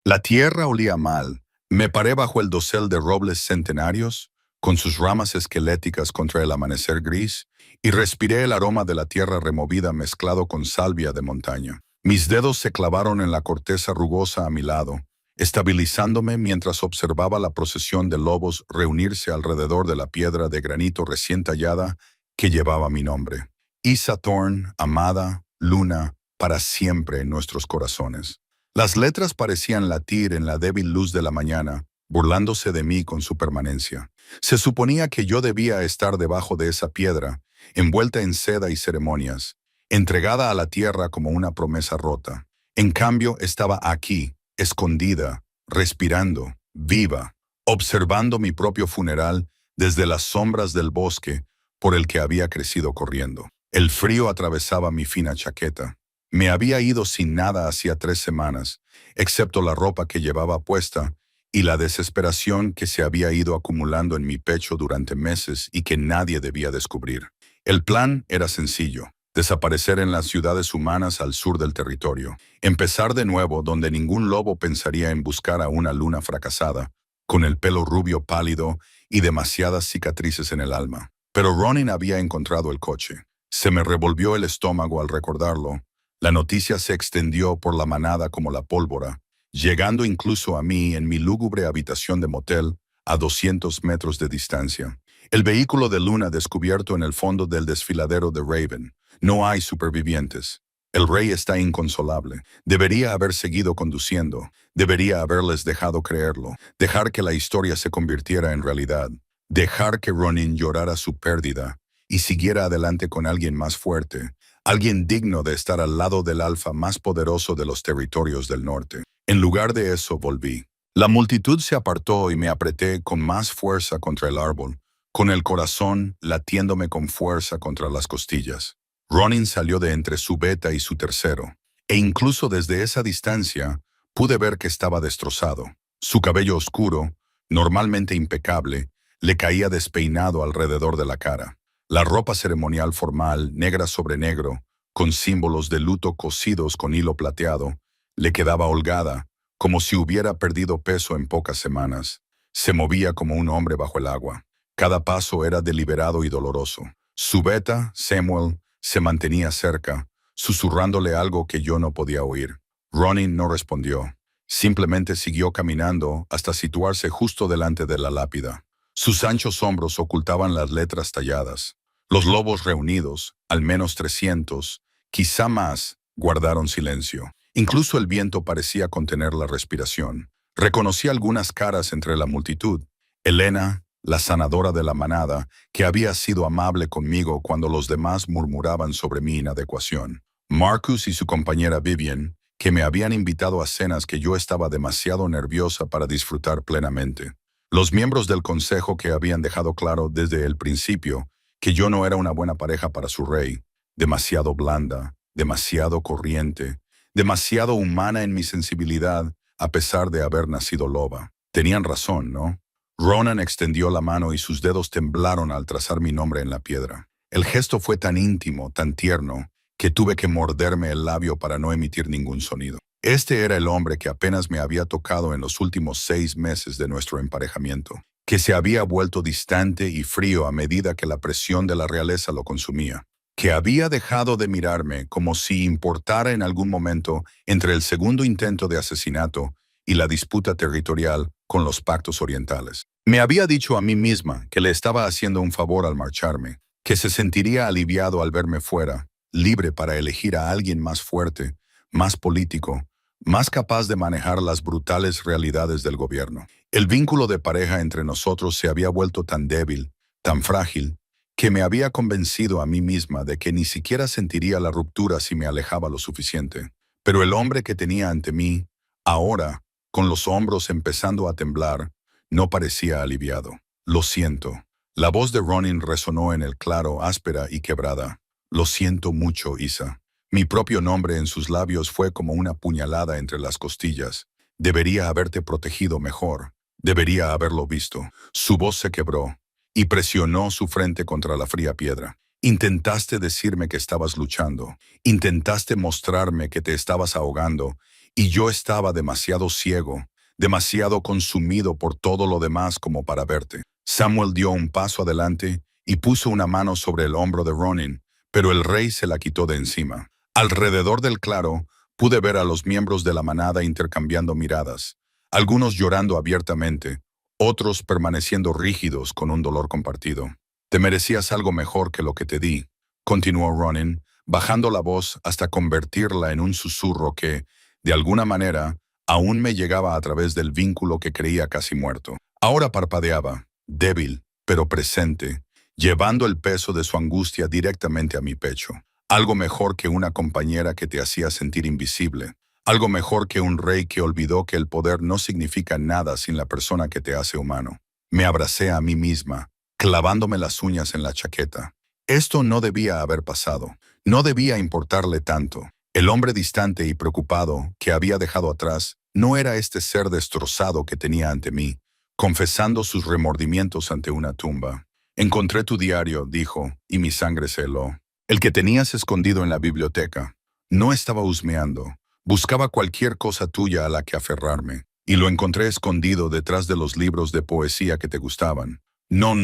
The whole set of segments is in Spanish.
La tierra olía mal. Me paré bajo el dosel de robles centenarios, con sus ramas esqueléticas contra el amanecer gris, y respiré el aroma de la tierra removida mezclado con salvia de montaña. Mis dedos se clavaron en la corteza rugosa a mi lado, estabilizándome mientras observaba la procesión de lobos reunirse alrededor de la piedra de granito recién tallada que llevaba mi nombre. Isa Thorne, amada, luna, para siempre en nuestros corazones. Las letras parecían latir en la débil luz de la mañana, burlándose de mí con su permanencia. Se suponía que yo debía estar debajo de esa piedra, envuelta en seda y ceremonias, entregada a la tierra como una promesa rota. En cambio, estaba aquí, escondida, respirando, viva, observando mi propio funeral desde las sombras del bosque por el que había crecido corriendo. El frío atravesaba mi fina chaqueta. Me había ido sin nada hacía 3 semanas, excepto la ropa que llevaba puesta y la desesperación que se había ido acumulando en mi pecho durante meses y que nadie debía descubrir. El plan era sencillo: desaparecer en las ciudades humanas al sur del territorio, empezar de nuevo donde ningún lobo pensaría en buscar a una luna fracasada, con el pelo rubio pálido y demasiadas cicatrices en el alma. Pero Ronin había encontrado el coche. Se me revolvió el estómago al recordarlo. La noticia se extendió por la manada como la pólvora, llegando incluso a mí en mi lúgubre habitación de motel a 200 metros de distancia. El vehículo de Luna descubierto en el fondo del desfiladero de Raven. No hay supervivientes. El rey está inconsolable. Debería haber seguido conduciendo. Debería haberles dejado creerlo. Dejar que la historia se convirtiera en realidad. Dejar que Ronin llorara su pérdida y siguiera adelante con alguien más fuerte. Alguien digno de estar al lado del alfa más poderoso de los territorios del norte. En lugar de eso, volví. La multitud se apartó y me apreté con más fuerza contra el árbol, con el corazón latiéndome con fuerza contra las costillas. Ronin salió de entre su beta y su tercero, e incluso desde esa distancia pude ver que estaba destrozado. Su cabello oscuro, normalmente impecable, le caía despeinado alrededor de la cara. La ropa ceremonial formal, negra sobre negro, con símbolos de luto cosidos con hilo plateado, le quedaba holgada, como si hubiera perdido peso en pocas semanas. Se movía como un hombre bajo el agua. Cada paso era deliberado y doloroso. Su beta, Samuel, se mantenía cerca, susurrándole algo que yo no podía oír. Ronin no respondió. Simplemente siguió caminando hasta situarse justo delante de la lápida. Sus anchos hombros ocultaban las letras talladas. Los lobos reunidos, al menos 300, quizá más, guardaron silencio. Incluso el viento parecía contener la respiración. Reconocí algunas caras entre la multitud. Elena, la sanadora de la manada, que había sido amable conmigo cuando los demás murmuraban sobre mi inadecuación. Marcus y su compañera Vivian, que me habían invitado a cenas que yo estaba demasiado nerviosa para disfrutar plenamente. Los miembros del consejo que habían dejado claro desde el principio que yo no era una buena pareja para su rey, demasiado blanda, demasiado corriente, demasiado humana en mi sensibilidad, a pesar de haber nacido loba. Tenían razón, ¿no? Ronan extendió la mano y sus dedos temblaron al trazar mi nombre en la piedra. El gesto fue tan íntimo, tan tierno, que tuve que morderme el labio para no emitir ningún sonido. Este era el hombre que apenas me había tocado en los últimos 6 meses de nuestro emparejamiento, que se había vuelto distante y frío a medida que la presión de la realeza lo consumía, que había dejado de mirarme como si importara en algún momento entre el segundo intento de asesinato y la disputa territorial con los pactos orientales. Me había dicho a mí misma que le estaba haciendo un favor al marcharme, que se sentiría aliviado al verme fuera, libre para elegir a alguien más fuerte, más político, más capaz de manejar las brutales realidades del gobierno. El vínculo de pareja entre nosotros se había vuelto tan débil, tan frágil, que me había convencido a mí misma de que ni siquiera sentiría la ruptura si me alejaba lo suficiente. Pero el hombre que tenía ante mí, ahora, con los hombros empezando a temblar, no parecía aliviado. Lo siento. La voz de Ronin resonó en el claro, áspera y quebrada. Lo siento mucho, Isa. Mi propio nombre en sus labios fue como una puñalada entre las costillas. Debería haberte protegido mejor. Debería haberlo visto. Su voz se quebró y presionó su frente contra la fría piedra. Intentaste decirme que estabas luchando. Intentaste mostrarme que te estabas ahogando y yo estaba demasiado ciego, demasiado consumido por todo lo demás como para verte. Samuel dio un paso adelante y puso una mano sobre el hombro de Ronin, pero el rey se la quitó de encima. Alrededor del claro, pude ver a los miembros de la manada intercambiando miradas, algunos llorando abiertamente, otros permaneciendo rígidos con un dolor compartido. Te merecías algo mejor que lo que te di, continuó Ronin, bajando la voz hasta convertirla en un susurro que, de alguna manera, aún me llegaba a través del vínculo que creía casi muerto. Ahora parpadeaba, débil, pero presente, llevando el peso de su angustia directamente a mi pecho. Algo mejor que una compañera que te hacía sentir invisible. Algo mejor que un rey que olvidó que el poder no significa nada sin la persona que te hace humano. Me abracé a mí misma, clavándome las uñas en la chaqueta. Esto no debía haber pasado. No debía importarle tanto. El hombre distante y preocupado que había dejado atrás no era este ser destrozado que tenía ante mí, confesando sus remordimientos ante una tumba. Encontré tu diario, dijo, y mi sangre se heló. El que tenías escondido en la biblioteca. No estaba husmeando. Buscaba cualquier cosa tuya a la que aferrarme, y lo encontré escondido detrás de los libros de poesía que te gustaban. No,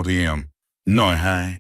Liam. No,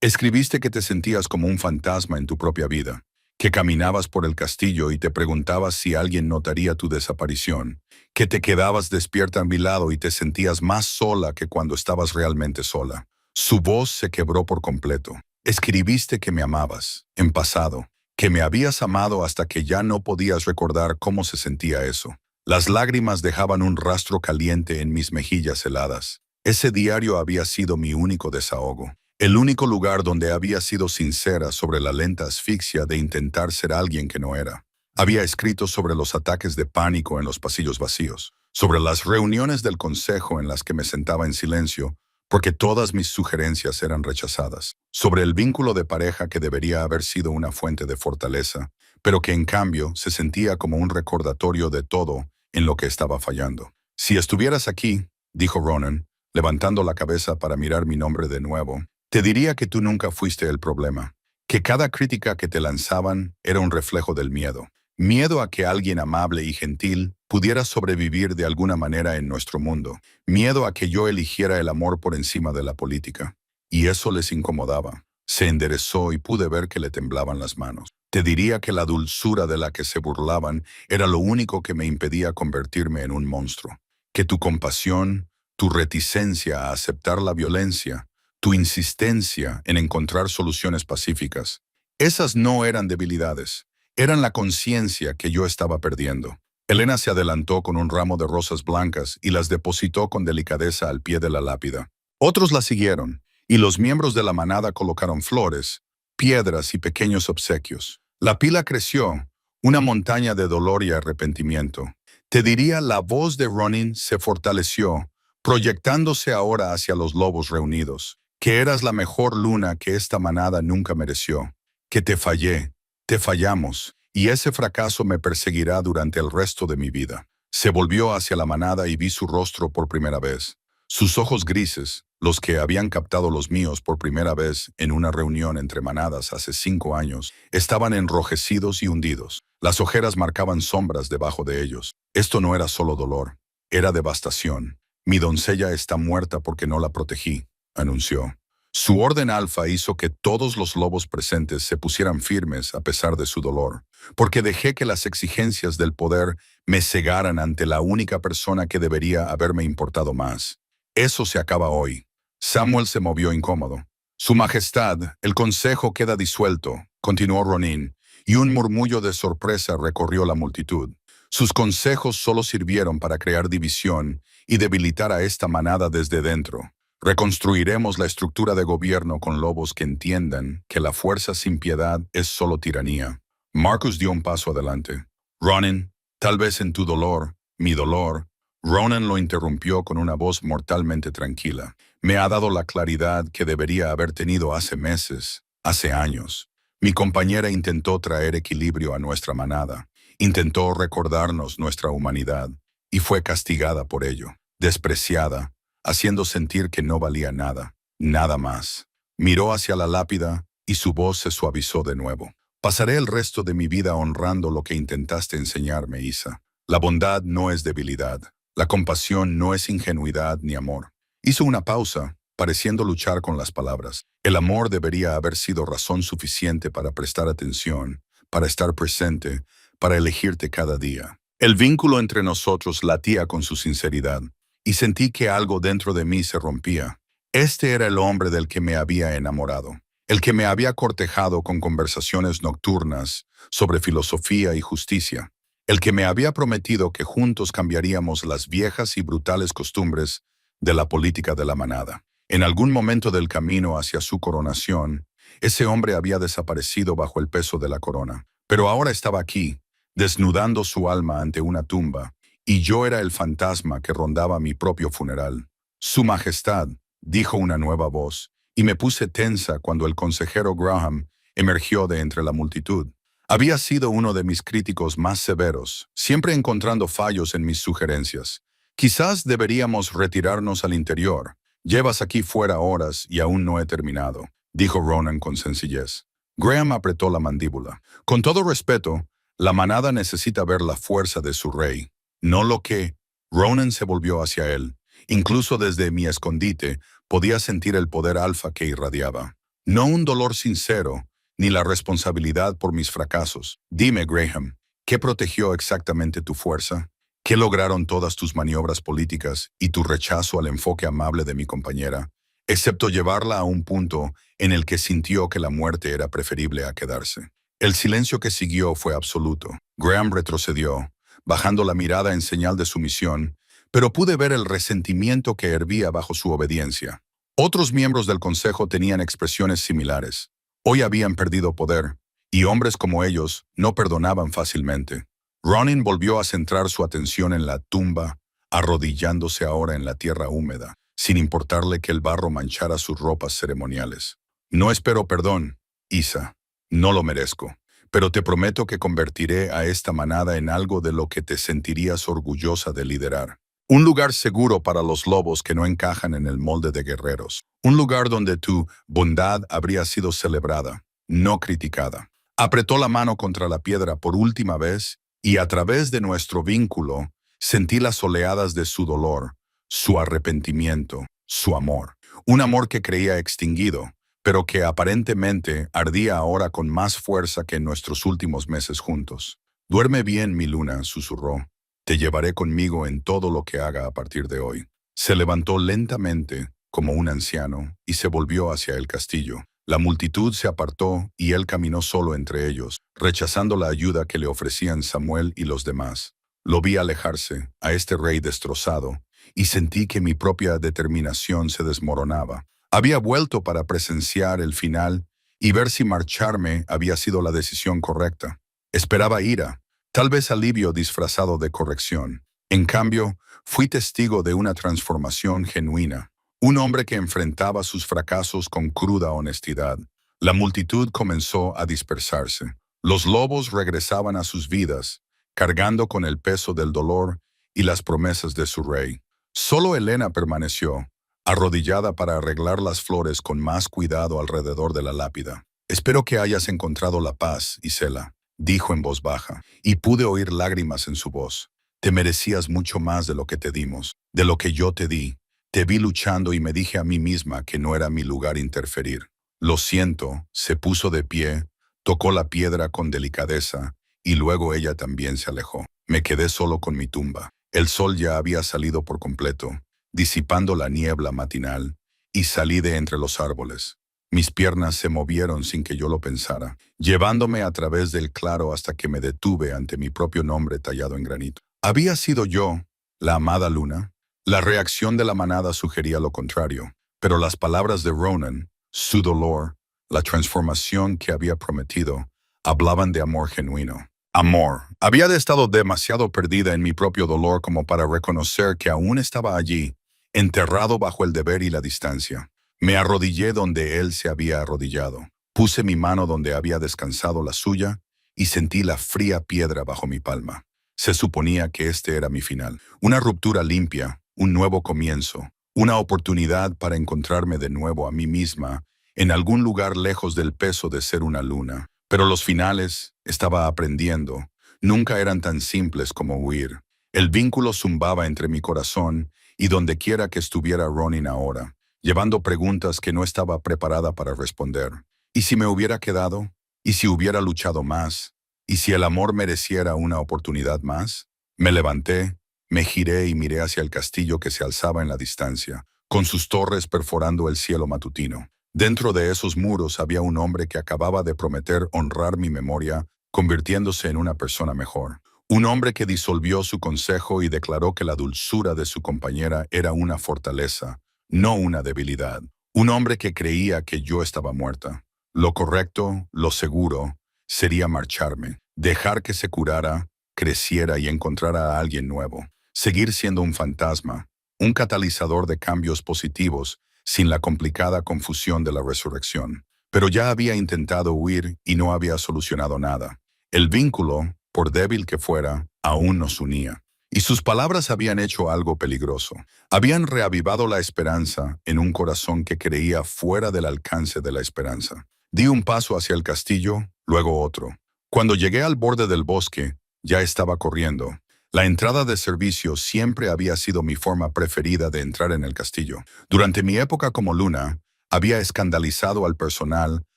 escribiste que te sentías como un fantasma en tu propia vida, que caminabas por el castillo y te preguntabas si alguien notaría tu desaparición, que te quedabas despierta a mi lado y te sentías más sola que cuando estabas realmente sola. Su voz se quebró por completo. Escribiste que me amabas, en pasado, que me habías amado hasta que ya no podías recordar cómo se sentía eso. Las lágrimas dejaban un rastro caliente en mis mejillas heladas. Ese diario había sido mi único desahogo. El único lugar donde había sido sincera sobre la lenta asfixia de intentar ser alguien que no era. Había escrito sobre los ataques de pánico en los pasillos vacíos, sobre las reuniones del consejo en las que me sentaba en silencio, porque todas mis sugerencias eran rechazadas, sobre el vínculo de pareja que debería haber sido una fuente de fortaleza, pero que en cambio se sentía como un recordatorio de todo en lo que estaba fallando. Si estuvieras aquí, dijo Ronan, levantando la cabeza para mirar mi nombre de nuevo, te diría que tú nunca fuiste el problema, que cada crítica que te lanzaban era un reflejo del miedo. Miedo a que alguien amable y gentil pudiera sobrevivir de alguna manera en nuestro mundo. Miedo a que yo eligiera el amor por encima de la política. Y eso les incomodaba. Se enderezó y pude ver que le temblaban las manos. Te diría que la dulzura de la que se burlaban era lo único que me impedía convertirme en un monstruo. Que tu compasión, tu reticencia a aceptar la violencia, tu insistencia en encontrar soluciones pacíficas, esas no eran debilidades, eran la conciencia que yo estaba perdiendo. Elena se adelantó con un ramo de rosas blancas y las depositó con delicadeza al pie de la lápida. Otros la siguieron, y los miembros de la manada colocaron flores, piedras y pequeños obsequios. La pila creció, una montaña de dolor y arrepentimiento. Te diría, la voz de Ronin se fortaleció, proyectándose ahora hacia los lobos reunidos, que eras la mejor luna que esta manada nunca mereció, que te fallé, te fallamos, y ese fracaso me perseguirá durante el resto de mi vida. Se volvió hacia la manada y vi su rostro por primera vez. Sus ojos grises, los que habían captado los míos por primera vez en una reunión entre manadas hace 5 años, estaban enrojecidos y hundidos. Las ojeras marcaban sombras debajo de ellos. Esto no era solo dolor, era devastación. Mi doncella está muerta porque no la protegí, anunció. Su orden alfa hizo que todos los lobos presentes se pusieran firmes a pesar de su dolor, porque dejé que las exigencias del poder me cegaran ante la única persona que debería haberme importado más. Eso se acaba hoy. Samuel se movió incómodo. Su Majestad, el consejo queda disuelto, continuó Ronin, y un murmullo de sorpresa recorrió la multitud. Sus consejos solo sirvieron para crear división y debilitar a esta manada desde dentro. Reconstruiremos la estructura de gobierno con lobos que entiendan que la fuerza sin piedad es solo tiranía. Marcus dio un paso adelante. Ronin, tal vez en tu dolor, mi dolor. Ronan lo interrumpió con una voz mortalmente tranquila. Me ha dado la claridad que debería haber tenido hace meses, hace años. Mi compañera intentó traer equilibrio a nuestra manada. Intentó recordarnos nuestra humanidad y fue castigada por ello, despreciada, haciendo sentir que no valía nada, nada más. Miró hacia la lápida y su voz se suavizó de nuevo. Pasaré el resto de mi vida honrando lo que intentaste enseñarme, Isa. La bondad no es debilidad. La compasión no es ingenuidad ni amor. Hizo una pausa, pareciendo luchar con las palabras. El amor debería haber sido razón suficiente para prestar atención, para estar presente, para elegirte cada día. El vínculo entre nosotros latía con su sinceridad, y sentí que algo dentro de mí se rompía. Este era el hombre del que me había enamorado, el que me había cortejado con conversaciones nocturnas sobre filosofía y justicia, el que me había prometido que juntos cambiaríamos las viejas y brutales costumbres de la política de la manada. En algún momento del camino hacia su coronación, ese hombre había desaparecido bajo el peso de la corona, pero ahora estaba aquí, desnudando su alma ante una tumba, y yo era el fantasma que rondaba mi propio funeral. Su Majestad, dijo una nueva voz, y me puse tensa cuando el consejero Graham emergió de entre la multitud. Había sido uno de mis críticos más severos, siempre encontrando fallos en mis sugerencias. Quizás deberíamos retirarnos al interior. Llevas aquí fuera horas y aún no he terminado, dijo Ronan con sencillez. Graham apretó la mandíbula. Con todo respeto, la manada necesita ver la fuerza de su rey, no lo que... Ronan se volvió hacia él. Incluso desde mi escondite podía sentir el poder alfa que irradiaba. No un dolor sincero, ni la responsabilidad por mis fracasos. Dime, Graham, ¿qué protegió exactamente tu fuerza? ¿Qué lograron todas tus maniobras políticas y tu rechazo al enfoque amable de mi compañera, excepto llevarla a un punto en el que sintió que la muerte era preferible a quedarse? El silencio que siguió fue absoluto. Graham retrocedió, bajando la mirada en señal de sumisión, pero pude ver el resentimiento que hervía bajo su obediencia. Otros miembros del consejo tenían expresiones similares. Hoy habían perdido poder, y hombres como ellos no perdonaban fácilmente. Ronan volvió a centrar su atención en la tumba, arrodillándose ahora en la tierra húmeda, sin importarle que el barro manchara sus ropas ceremoniales. No espero perdón, Isa. No lo merezco, pero te prometo que convertiré a esta manada en algo de lo que te sentirías orgullosa de liderar. Un lugar seguro para los lobos que no encajan en el molde de guerreros. Un lugar donde tu bondad habría sido celebrada, no criticada. Apretó la mano contra la piedra por última vez y a través de nuestro vínculo sentí las oleadas de su dolor, su arrepentimiento, su amor. Un amor que creía extinguido, pero que aparentemente ardía ahora con más fuerza que en nuestros últimos meses juntos. Duerme bien, mi luna, susurró. Te llevaré conmigo en todo lo que haga a partir de hoy. Se levantó lentamente, como un anciano, y se volvió hacia el castillo. La multitud se apartó y él caminó solo entre ellos, rechazando la ayuda que le ofrecían Samuel y los demás. Lo vi alejarse, a este rey destrozado, y sentí que mi propia determinación se desmoronaba. Había vuelto para presenciar el final y ver si marcharme había sido la decisión correcta. Esperaba ira, tal vez alivio disfrazado de corrección. En cambio, fui testigo de una transformación genuina. Un hombre que enfrentaba sus fracasos con cruda honestidad. La multitud comenzó a dispersarse. Los lobos regresaban a sus vidas, cargando con el peso del dolor y las promesas de su rey. Solo Helena permaneció, arrodillada para arreglar las flores con más cuidado alrededor de la lápida. Espero que hayas encontrado la paz, Isela, dijo en voz baja, y pude oír lágrimas en su voz. Te merecías mucho más de lo que te dimos, de lo que yo te di. Te vi luchando y me dije a mí misma que no era mi lugar interferir. Lo siento, se puso de pie, tocó la piedra con delicadeza, y luego ella también se alejó. Me quedé solo con mi tumba. El sol ya había salido por completo, disipando la niebla matinal, y salí de entre los árboles. Mis piernas se movieron sin que yo lo pensara, llevándome a través del claro hasta que me detuve ante mi propio nombre tallado en granito. ¿Había sido yo, la amada luna? La reacción de la manada sugería lo contrario, pero las palabras de Ronan, su dolor, la transformación que había prometido, hablaban de amor genuino. Amor. Había estado demasiado perdida en mi propio dolor como para reconocer que aún estaba allí, enterrado bajo el deber y la distancia. Me arrodillé donde él se había arrodillado. Puse mi mano donde había descansado la suya y sentí la fría piedra bajo mi palma. Se suponía que este era mi final. Una ruptura limpia, un nuevo comienzo, una oportunidad para encontrarme de nuevo a mí misma en algún lugar lejos del peso de ser una luna. Pero los finales, estaba aprendiendo, nunca eran tan simples como huir. El vínculo zumbaba entre mi corazón y donde quiera que estuviera Ronin ahora, llevando preguntas que no estaba preparada para responder. ¿Y si me hubiera quedado? ¿Y si hubiera luchado más? ¿Y si el amor mereciera una oportunidad más? Me levanté, me giré y miré hacia el castillo que se alzaba en la distancia, con sus torres perforando el cielo matutino. Dentro de esos muros había un hombre que acababa de prometer honrar mi memoria, convirtiéndose en una persona mejor. Un hombre que disolvió su consejo y declaró que la dulzura de su compañera era una fortaleza, no una debilidad. Un hombre que creía que yo estaba muerta. Lo correcto, lo seguro, sería marcharme, dejar que se curara, creciera y encontrara a alguien nuevo. Seguir siendo un fantasma, un catalizador de cambios positivos, sin la complicada confusión de la resurrección. Pero ya había intentado huir y no había solucionado nada. El vínculo, por débil que fuera, aún nos unía. Y sus palabras habían hecho algo peligroso. Habían reavivado la esperanza en un corazón que creía fuera del alcance de la esperanza. Di un paso hacia el castillo, luego otro. Cuando llegué al borde del bosque, ya estaba corriendo. La entrada de servicio siempre había sido mi forma preferida de entrar en el castillo. Durante mi época como Luna, había escandalizado al personal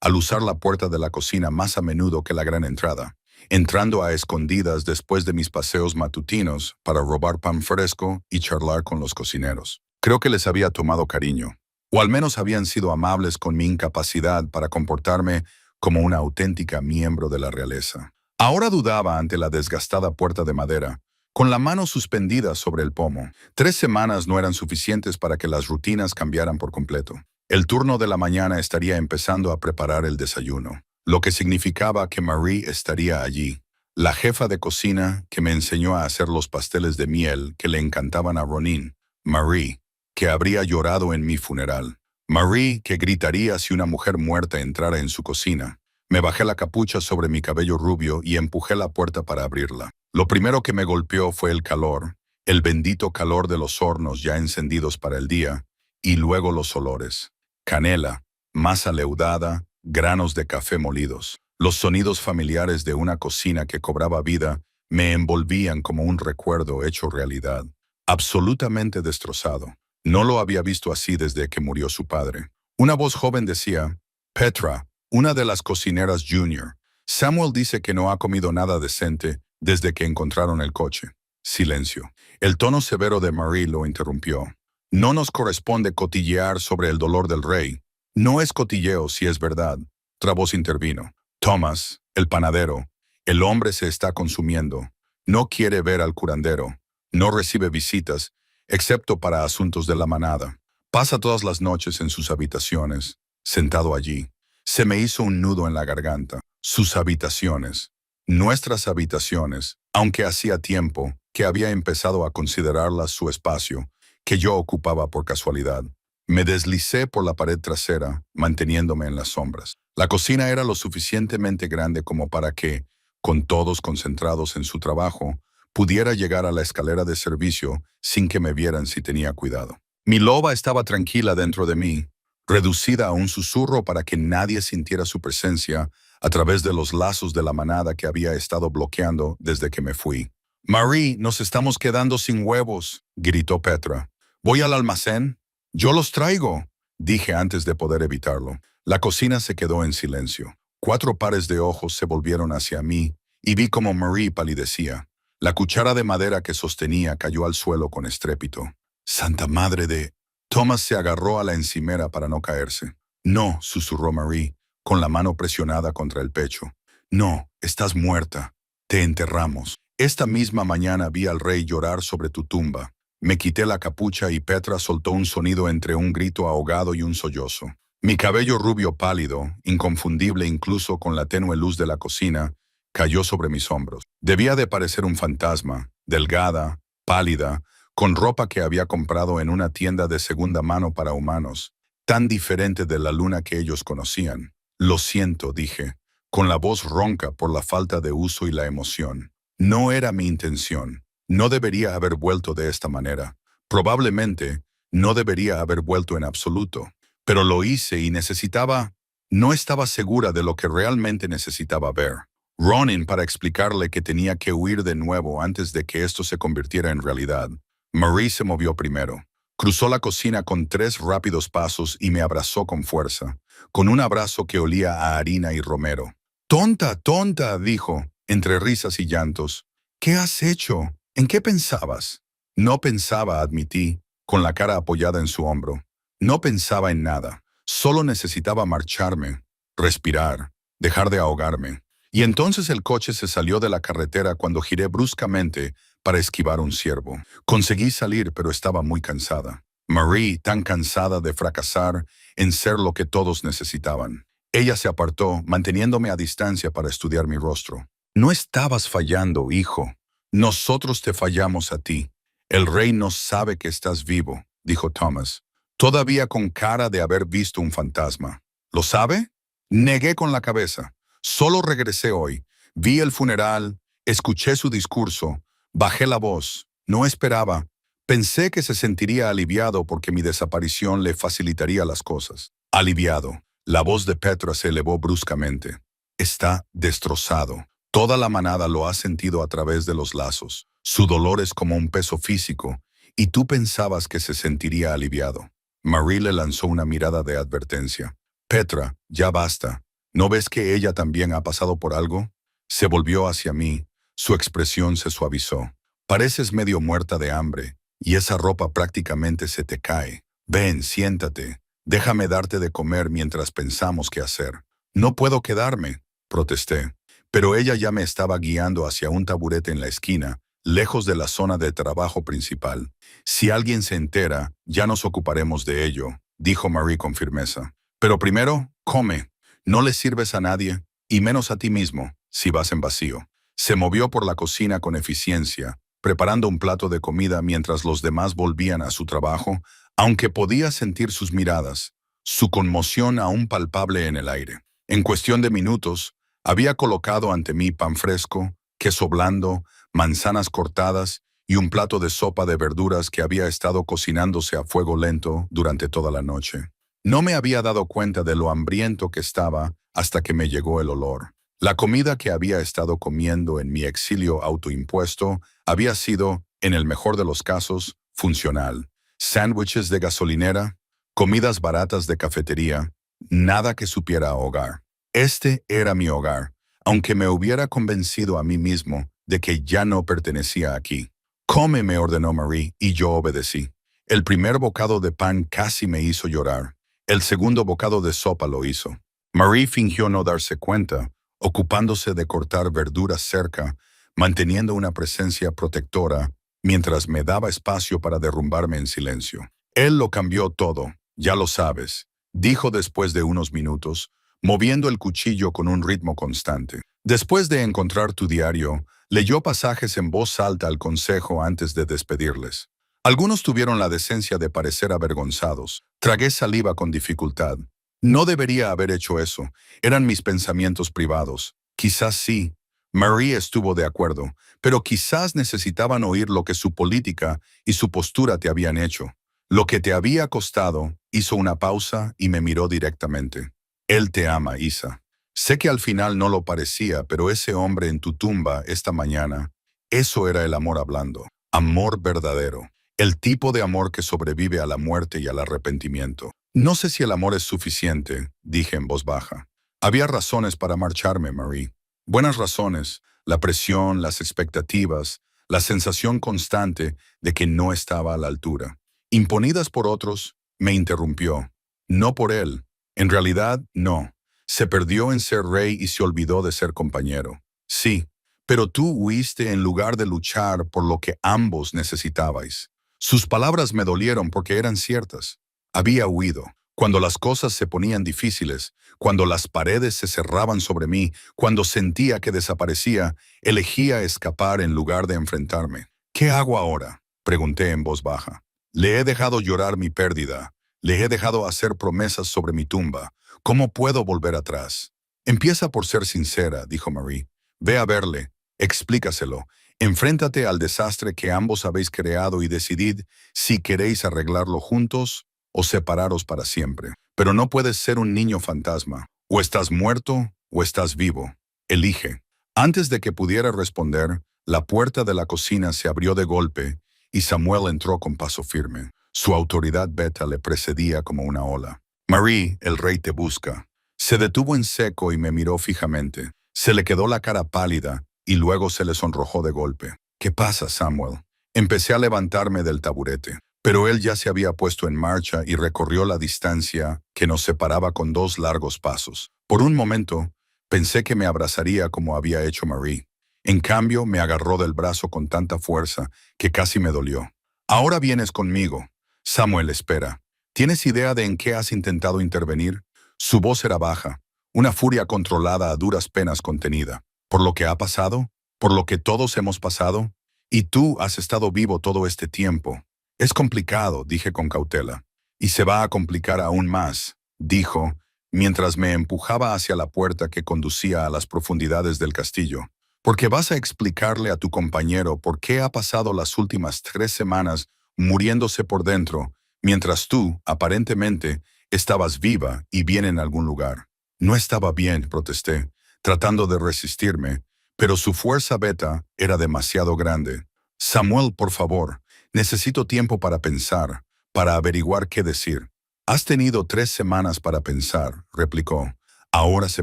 al usar la puerta de la cocina más a menudo que la gran entrada, entrando a escondidas después de mis paseos matutinos para robar pan fresco y charlar con los cocineros. Creo que les había tomado cariño, o al menos habían sido amables con mi incapacidad para comportarme como una auténtica miembro de la realeza. Ahora dudaba ante la desgastada puerta de madera, con la mano suspendida sobre el pomo. 3 semanas no eran suficientes para que las rutinas cambiaran por completo. El turno de la mañana estaría empezando a preparar el desayuno, lo que significaba que Marie estaría allí, la jefa de cocina que me enseñó a hacer los pasteles de miel que le encantaban a Ronin. Marie, que habría llorado en mi funeral. Marie, que gritaría si una mujer muerta entrara en su cocina. Me bajé la capucha sobre mi cabello rubio y empujé la puerta para abrirla. Lo primero que me golpeó fue el calor, el bendito calor de los hornos ya encendidos para el día, y luego los olores. Canela, masa leudada, granos de café molidos. Los sonidos familiares de una cocina que cobraba vida me envolvían como un recuerdo hecho realidad. Absolutamente destrozado. No lo había visto así desde que murió su padre. Una voz joven decía, Petra, una de las cocineras junior. Samuel dice que no ha comido nada decente desde que encontraron el coche. Silencio. El tono severo de Marie lo interrumpió. No nos corresponde cotillear sobre el dolor del rey. No es cotilleo si es verdad. Otra voz intervino. Thomas, el panadero. El hombre se está consumiendo. No quiere ver al curandero. No recibe visitas, excepto para asuntos de la manada. Pasa todas las noches en sus habitaciones, sentado allí. Se me hizo un nudo en la garganta. Sus habitaciones. Nuestras habitaciones, aunque hacía tiempo que había empezado a considerarlas su espacio, que yo ocupaba por casualidad. Me deslicé por la pared trasera, manteniéndome en las sombras. La cocina era lo suficientemente grande como para que, con todos concentrados en su trabajo, pudiera llegar a la escalera de servicio sin que me vieran si tenía cuidado. Mi loba estaba tranquila dentro de mí, reducida a un susurro para que nadie sintiera su presencia a través de los lazos de la manada que había estado bloqueando desde que me fui. «Marie, nos estamos quedando sin huevos», gritó Petra. «¿Voy al almacén?» «Yo los traigo», dije antes de poder evitarlo. La cocina se quedó en silencio. 4 pares de ojos se volvieron hacia mí y vi como Marie palidecía. La cuchara de madera que sostenía cayó al suelo con estrépito. «¡Santa madre de...!» Thomas se agarró a la encimera para no caerse. «No», susurró Marie, con la mano presionada contra el pecho. «No, estás muerta. Te enterramos. Esta misma mañana vi al rey llorar sobre tu tumba». Me quité la capucha y Petra soltó un sonido entre un grito ahogado y un sollozo. Mi cabello rubio pálido, inconfundible incluso con la tenue luz de la cocina, cayó sobre mis hombros. Debía de parecer un fantasma, delgada, pálida, con ropa que había comprado en una tienda de segunda mano para humanos, tan diferente de la Luna que ellos conocían. «Lo siento», dije, con la voz ronca por la falta de uso y la emoción. No era mi intención. No debería haber vuelto de esta manera. Probablemente no debería haber vuelto en absoluto. Pero lo hice y necesitaba No estaba segura de lo que realmente necesitaba ver. Ronin para explicarle que tenía que huir de nuevo antes de que esto se convirtiera en realidad. Marie se movió primero. Cruzó la cocina con 3 rápidos pasos y me abrazó con fuerza, con un abrazo que olía a harina y romero. «Tonta, tonta», dijo, entre risas y llantos. «¿Qué has hecho? ¿En qué pensabas?» No pensaba, admití, con la cara apoyada en su hombro. No pensaba en nada. Solo necesitaba marcharme, respirar, dejar de ahogarme. Y entonces el coche se salió de la carretera cuando giré bruscamente para esquivar un ciervo. Conseguí salir, pero estaba muy cansada. Marie, tan cansada de fracasar en ser lo que todos necesitaban. Ella se apartó, manteniéndome a distancia para estudiar mi rostro. «No estabas fallando, hijo. Nosotros te fallamos a ti. El rey no sabe que estás vivo», dijo Thomas, todavía con cara de haber visto un fantasma. «¿Lo sabe?» Negué con la cabeza. Solo regresé hoy. Vi el funeral, escuché su discurso, bajé la voz. No esperaba. Pensé que se sentiría aliviado porque mi desaparición le facilitaría las cosas. Aliviado. La voz de Petra se elevó bruscamente. «Está destrozado. Toda la manada lo ha sentido a través de los lazos. Su dolor es como un peso físico, y tú pensabas que se sentiría aliviado». Marie le lanzó una mirada de advertencia. «Petra, ya basta. ¿No ves que ella también ha pasado por algo?» Se volvió hacia mí. Su expresión se suavizó. «Pareces medio muerta de hambre, y esa ropa prácticamente se te cae. Ven, siéntate. Déjame darte de comer mientras pensamos qué hacer». «No puedo quedarme», protesté. Pero ella ya me estaba guiando hacia un taburete en la esquina, lejos de la zona de trabajo principal. «Si alguien se entera, ya nos ocuparemos de ello», dijo Marie con firmeza. «Pero primero, come. No le sirves a nadie, y menos a ti mismo, si vas en vacío». Se movió por la cocina con eficiencia, preparando un plato de comida mientras los demás volvían a su trabajo, aunque podía sentir sus miradas, su conmoción aún palpable en el aire. En cuestión de minutos, había colocado ante mí pan fresco, queso blando, manzanas cortadas y un plato de sopa de verduras que había estado cocinándose a fuego lento durante toda la noche. No me había dado cuenta de lo hambriento que estaba hasta que me llegó el olor. La comida que había estado comiendo en mi exilio autoimpuesto había sido, en el mejor de los casos, funcional. Sándwiches de gasolinera, comidas baratas de cafetería, nada que supiera a hogar. Este era mi hogar, aunque me hubiera convencido a mí mismo de que ya no pertenecía aquí. «Come», me ordenó Marie, y yo obedecí. El primer bocado de pan casi me hizo llorar. El segundo bocado de sopa lo hizo. Marie fingió no darse cuenta, ocupándose de cortar verduras cerca, manteniendo una presencia protectora, mientras me daba espacio para derrumbarme en silencio. «Él lo cambió todo, ya lo sabes», dijo después de unos minutos, moviendo el cuchillo con un ritmo constante. «Después de encontrar tu diario, leyó pasajes en voz alta al consejo antes de despedirles. Algunos tuvieron la decencia de parecer avergonzados. Tragué saliva con dificultad. No debería haber hecho eso. Eran mis pensamientos privados. Quizás sí». Marie estuvo de acuerdo, pero quizás necesitaban oír lo que su política y su postura te habían hecho. Lo que te había costado. Hizo una pausa y me miró directamente. «Él te ama, Isa. Sé que al final no lo parecía, pero ese hombre en tu tumba esta mañana, eso era el amor hablando. Amor verdadero. El tipo de amor que sobrevive a la muerte y al arrepentimiento». «No sé si el amor es suficiente», dije en voz baja. Había razones para marcharme, Marie. Buenas razones. La presión, las expectativas, la sensación constante de que no estaba a la altura. Imponidas por otros, me interrumpió. «No por él. En realidad, no. Se perdió en ser rey y se olvidó de ser compañero. Sí, pero tú huiste en lugar de luchar por lo que ambos necesitabais». Sus palabras me dolieron porque eran ciertas. Había huido. Cuando las cosas se ponían difíciles, cuando las paredes se cerraban sobre mí, cuando sentía que desaparecía, elegía escapar en lugar de enfrentarme. «¿Qué hago ahora?», pregunté en voz baja. «Le he dejado llorar mi pérdida. Le he dejado hacer promesas sobre mi tumba. ¿Cómo puedo volver atrás?». «Empieza por ser sincera», dijo Marie. «Ve a verle. Explícaselo. Enfréntate al desastre que ambos habéis creado y decidid si queréis arreglarlo juntos o separaros para siempre. Pero no puedes ser un niño fantasma. O estás muerto o estás vivo. Elige. Antes de que pudiera responder, la puerta de la cocina se abrió de golpe y Samuel entró con paso firme. Su autoridad beta le precedía como una ola. Marie, el rey te busca. Se detuvo en seco y me miró fijamente. Se le quedó la cara pálida y luego se le sonrojó de golpe. ¿Qué pasa, Samuel? Empecé a levantarme del taburete, pero él ya se había puesto en marcha y recorrió la distancia que nos separaba con 2 largos pasos. Por un momento, pensé que me abrazaría como había hecho Marie. En cambio, me agarró del brazo con tanta fuerza que casi me dolió. Ahora vienes conmigo. Samuel, espera. ¿Tienes idea de en qué has intentado intervenir? Su voz era baja, una furia controlada a duras penas contenida. ¿Por lo que ha pasado? ¿Por lo que todos hemos pasado? Y tú has estado vivo todo este tiempo. Es complicado, dije con cautela. Y se va a complicar aún más, dijo, mientras me empujaba hacia la puerta que conducía a las profundidades del castillo. Porque vas a explicarle a tu compañero por qué ha pasado las últimas 3 semanas muriéndose por dentro, mientras tú, aparentemente, estabas viva y bien en algún lugar. No estaba bien, protesté, tratando de resistirme, pero su fuerza beta era demasiado grande. Samuel, por favor, necesito tiempo para pensar, para averiguar qué decir. Has tenido 3 semanas para pensar, replicó. Ahora se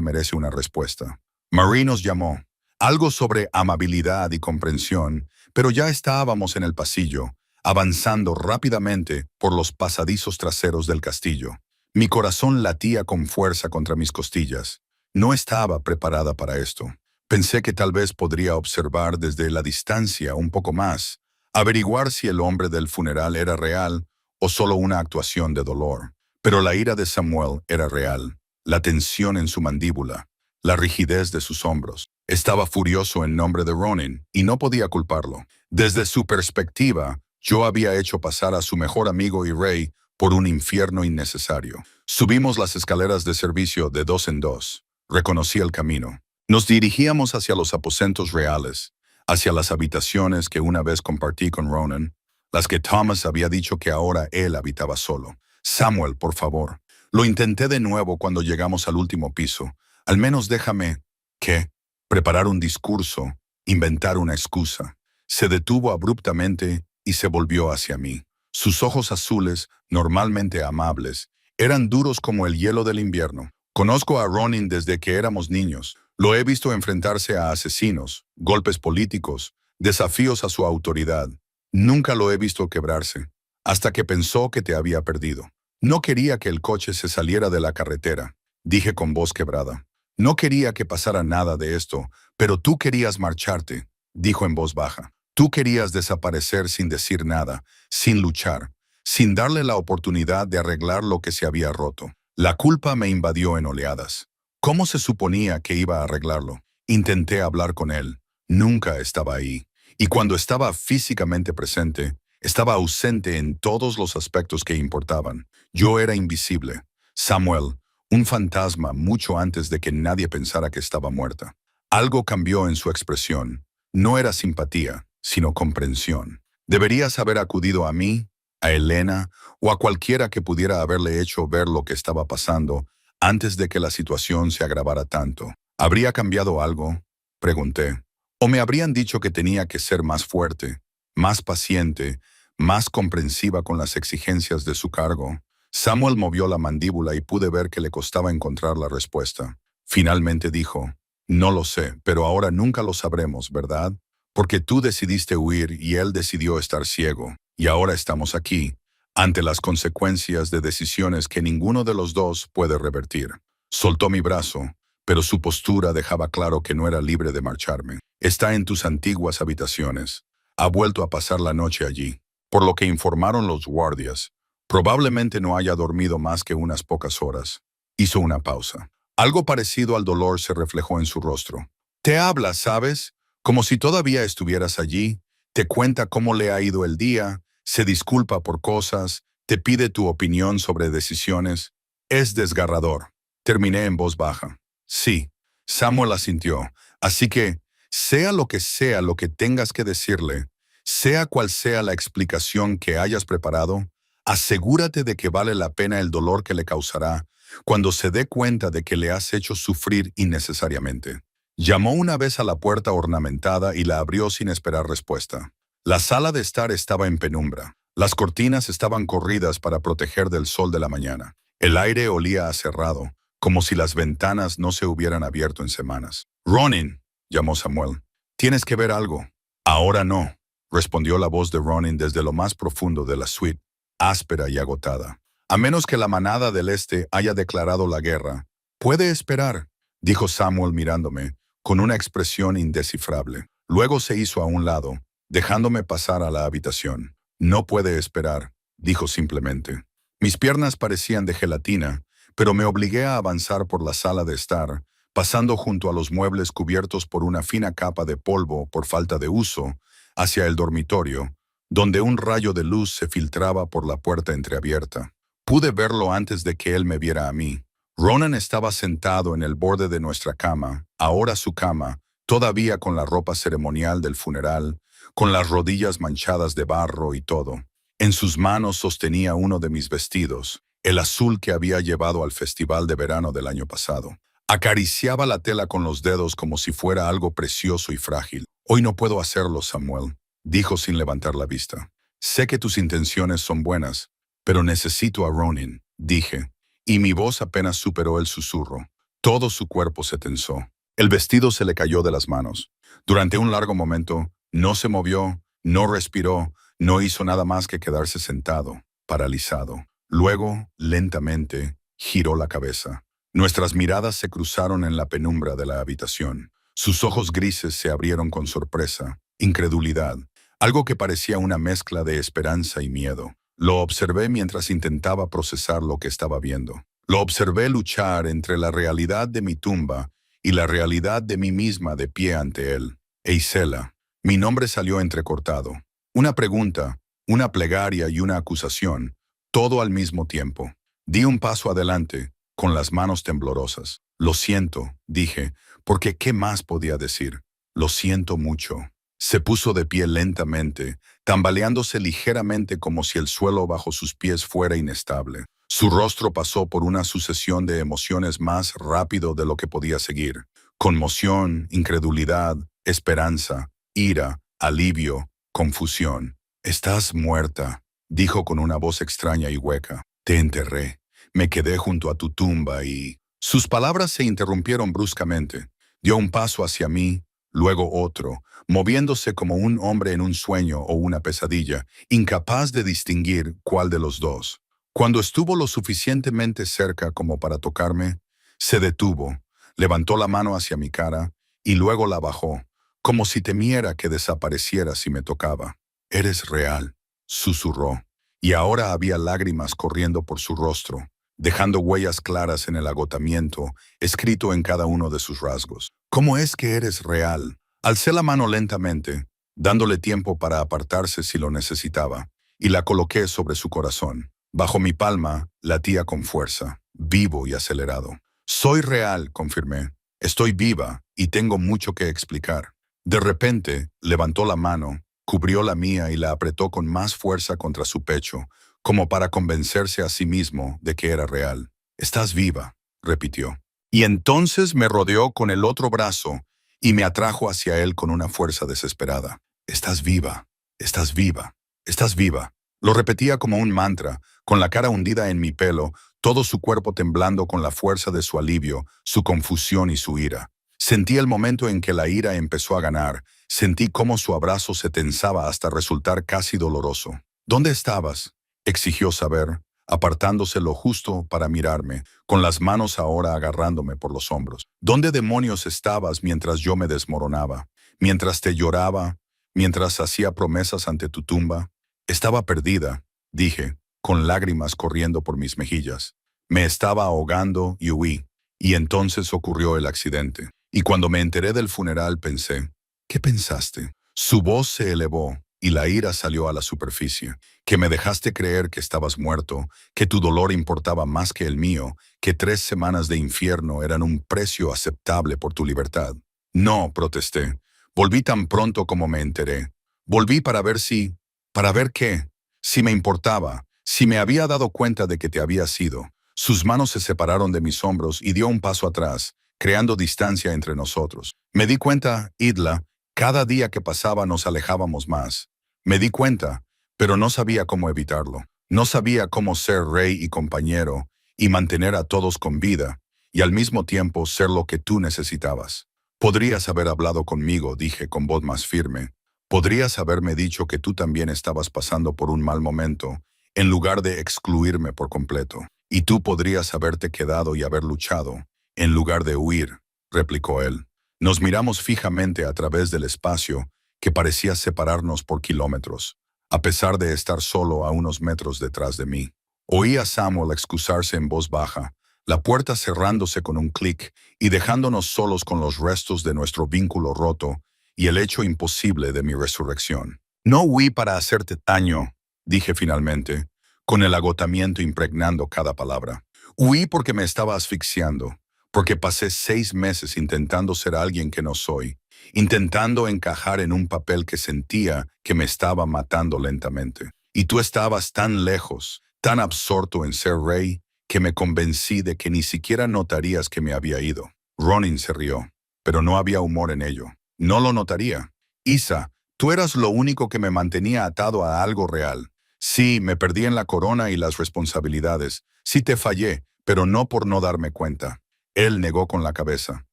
merece una respuesta. Marie nos llamó. Algo sobre amabilidad y comprensión, pero ya estábamos en el pasillo, avanzando rápidamente por los pasadizos traseros del castillo. Mi corazón latía con fuerza contra mis costillas. No estaba preparada para esto. Pensé que tal vez podría observar desde la distancia un poco más, averiguar si el hombre del funeral era real o solo una actuación de dolor. Pero la ira de Samuel era real, la tensión en su mandíbula, la rigidez de sus hombros. Estaba furioso en nombre de Ronin y no podía culparlo. Desde su perspectiva, yo había hecho pasar a su mejor amigo y rey por un infierno innecesario. Subimos las escaleras de servicio de 2 en 2. Reconocí el camino. Nos dirigíamos hacia los aposentos reales, hacia las habitaciones que una vez compartí con Ronan, las que Thomas había dicho que ahora él habitaba solo. Samuel, por favor. Lo intenté de nuevo cuando llegamos al último piso. Al menos déjame... ¿Qué? Preparar un discurso, inventar una excusa. Se detuvo abruptamente y se volvió hacia mí. Sus ojos azules, normalmente amables, eran duros como el hielo del invierno. Conozco a Ronin desde que éramos niños. Lo he visto enfrentarse a asesinos, golpes políticos, desafíos a su autoridad. Nunca lo he visto quebrarse, hasta que pensó que te había perdido. No quería que el coche se saliera de la carretera, dije con voz quebrada. No quería que pasara nada de esto, pero tú querías marcharte, dijo en voz baja. Tú querías desaparecer sin decir nada, sin luchar, sin darle la oportunidad de arreglar lo que se había roto. La culpa me invadió en oleadas. ¿Cómo se suponía que iba a arreglarlo? Intenté hablar con él. Nunca estaba ahí. Y cuando estaba físicamente presente, estaba ausente en todos los aspectos que importaban. Yo era invisible. Samuel, un fantasma mucho antes de que nadie pensara que estaba muerta. Algo cambió en su expresión. No era simpatía, sino comprensión. Deberías haber acudido a mí, a Elena o a cualquiera que pudiera haberle hecho ver lo que estaba pasando antes de que la situación se agravara tanto. ¿Habría cambiado algo? Pregunté. ¿O me habrían dicho que tenía que ser más fuerte, más paciente, más comprensiva con las exigencias de su cargo? Samuel movió la mandíbula y pude ver que le costaba encontrar la respuesta. Finalmente dijo, no lo sé, pero ahora nunca lo sabremos, ¿verdad? Porque tú decidiste huir y él decidió estar ciego. Y ahora estamos aquí, ante las consecuencias de decisiones que ninguno de los dos puede revertir. Soltó mi brazo, pero su postura dejaba claro que no era libre de marcharme. Está en tus antiguas habitaciones. Ha vuelto a pasar la noche allí. Por lo que informaron los guardias, probablemente no haya dormido más que unas pocas horas. Hizo una pausa. Algo parecido al dolor se reflejó en su rostro. Te habla, ¿sabes? Como si todavía estuvieras allí. Te cuenta cómo le ha ido el día, se disculpa por cosas, te pide tu opinión sobre decisiones. Es desgarrador. Terminé en voz baja. Sí, Samuel asintió. Así que, sea lo que tengas que decirle, sea cual sea la explicación que hayas preparado, asegúrate de que vale la pena el dolor que le causará cuando se dé cuenta de que le has hecho sufrir innecesariamente. Llamó una vez a la puerta ornamentada y la abrió sin esperar respuesta. La sala de estar estaba en penumbra. Las cortinas estaban corridas para proteger del sol de la mañana. El aire olía a cerrado, como si las ventanas no se hubieran abierto en semanas. «Ronin», llamó Samuel, «tienes que ver algo». «Ahora no», respondió la voz de Ronin desde lo más profundo de la suite, áspera y agotada. «A menos que la manada del este haya declarado la guerra. Puede esperar», dijo Samuel mirándome, con una expresión indescifrable. Luego se hizo a un lado, dejándome pasar a la habitación. «No puede esperar», dijo simplemente. Mis piernas parecían de gelatina, pero me obligué a avanzar por la sala de estar, pasando junto a los muebles cubiertos por una fina capa de polvo por falta de uso, hacia el dormitorio, donde un rayo de luz se filtraba por la puerta entreabierta. Pude verlo antes de que él me viera a mí. Ronan estaba sentado en el borde de nuestra cama, ahora su cama, todavía con la ropa ceremonial del funeral, con las rodillas manchadas de barro y todo. En sus manos sostenía uno de mis vestidos, el azul que había llevado al festival de verano del año pasado. Acariciaba la tela con los dedos como si fuera algo precioso y frágil. «Hoy no puedo hacerlo, Samuel», dijo sin levantar la vista. «Sé que tus intenciones son buenas, pero necesito a Ronin», dije, y mi voz apenas superó el susurro. Todo su cuerpo se tensó. El vestido se le cayó de las manos. Durante un largo momento, no se movió, no respiró, no hizo nada más que quedarse sentado, paralizado. Luego, lentamente, giró la cabeza. Nuestras miradas se cruzaron en la penumbra de la habitación. Sus ojos grises se abrieron con sorpresa, incredulidad, algo que parecía una mezcla de esperanza y miedo. Lo observé mientras intentaba procesar lo que estaba viendo. Lo observé luchar entre la realidad de mi tumba y la realidad de mí misma de pie ante él. «Eisela». Mi nombre salió entrecortado. Una pregunta, una plegaria y una acusación, todo al mismo tiempo. Di un paso adelante, con las manos temblorosas. «Lo siento», dije, porque ¿qué más podía decir? «Lo siento mucho». Se puso de pie lentamente, tambaleándose ligeramente como si el suelo bajo sus pies fuera inestable. Su rostro pasó por una sucesión de emociones más rápido de lo que podía seguir. Conmoción, incredulidad, esperanza, ira, alivio, confusión. «Estás muerta», dijo con una voz extraña y hueca. «Te enterré. Me quedé junto a tu tumba y...». Sus palabras se interrumpieron bruscamente. Dio un paso hacia mí, luego otro, moviéndose como un hombre en un sueño o una pesadilla, incapaz de distinguir cuál de los dos. Cuando estuvo lo suficientemente cerca como para tocarme, se detuvo, levantó la mano hacia mi cara y luego la bajó, como si temiera que desapareciera si me tocaba. «Eres real», susurró, y ahora había lágrimas corriendo por su rostro, dejando huellas claras en el agotamiento, escrito en cada uno de sus rasgos. «¿Cómo es que eres real?» Alcé la mano lentamente, dándole tiempo para apartarse si lo necesitaba, y la coloqué sobre su corazón. Bajo mi palma, latía con fuerza, vivo y acelerado. «Soy real», confirmé. «Estoy viva y tengo mucho que explicar». De repente, levantó la mano, cubrió la mía y la apretó con más fuerza contra su pecho, como para convencerse a sí mismo de que era real. «Estás viva», repitió. Y entonces me rodeó con el otro brazo y me atrajo hacia él con una fuerza desesperada. «Estás viva, estás viva, estás viva». Lo repetía como un mantra, con la cara hundida en mi pelo, todo su cuerpo temblando con la fuerza de su alivio, su confusión y su ira. Sentí el momento en que la ira empezó a ganar, sentí cómo su abrazo se tensaba hasta resultar casi doloroso. «¿Dónde estabas?», exigió saber, apartándose lo justo para mirarme, con las manos ahora agarrándome por los hombros. «¿Dónde demonios estabas mientras yo me desmoronaba? Mientras te lloraba, mientras hacía promesas ante tu tumba». «Estaba perdida», dije, con lágrimas corriendo por mis mejillas. Me estaba ahogando y huí, y entonces ocurrió el accidente. Y cuando me enteré del funeral pensé, «¿Qué pensaste?». Su voz se elevó y la ira salió a la superficie. «Que me dejaste creer que estabas muerto, que tu dolor importaba más que el mío, que 3 semanas de infierno eran un precio aceptable por tu libertad». «No», protesté. «Volví tan pronto como me enteré. Volví para ver si... ¿Para ver qué? Si me importaba, si me había dado cuenta de que te había sido. Sus manos se separaron de mis hombros y dio un paso atrás, creando distancia entre nosotros. Me di cuenta, Idla, cada día que pasaba nos alejábamos más. Me di cuenta, pero no sabía cómo evitarlo. No sabía cómo ser rey y compañero, y mantener a todos con vida, y al mismo tiempo ser lo que tú necesitabas. Podrías haber hablado conmigo, dije con voz más firme. Podrías haberme dicho que tú también estabas pasando por un mal momento, en lugar de excluirme por completo. Y tú podrías haberte quedado y haber luchado, en lugar de huir, replicó él. Nos miramos fijamente a través del espacio que parecía separarnos por kilómetros, a pesar de estar solo a unos metros detrás de mí. Oí a Samuel excusarse en voz baja, la puerta cerrándose con un clic y dejándonos solos con los restos de nuestro vínculo roto y el hecho imposible de mi resurrección. No huí para hacerte daño, dije finalmente, con el agotamiento impregnando cada palabra. Huí porque me estaba asfixiando, porque pasé 6 meses intentando ser alguien que no soy, intentando encajar en un papel que sentía que me estaba matando lentamente. Y tú estabas tan lejos, tan absorto en ser rey, que me convencí de que ni siquiera notarías que me había ido. Ronin se rió, pero no había humor en ello. No lo notaría. Isa, tú eras lo único que me mantenía atado a algo real. Sí, me perdí en la corona y las responsabilidades. Sí te fallé, pero no por no darme cuenta. Él negó con la cabeza.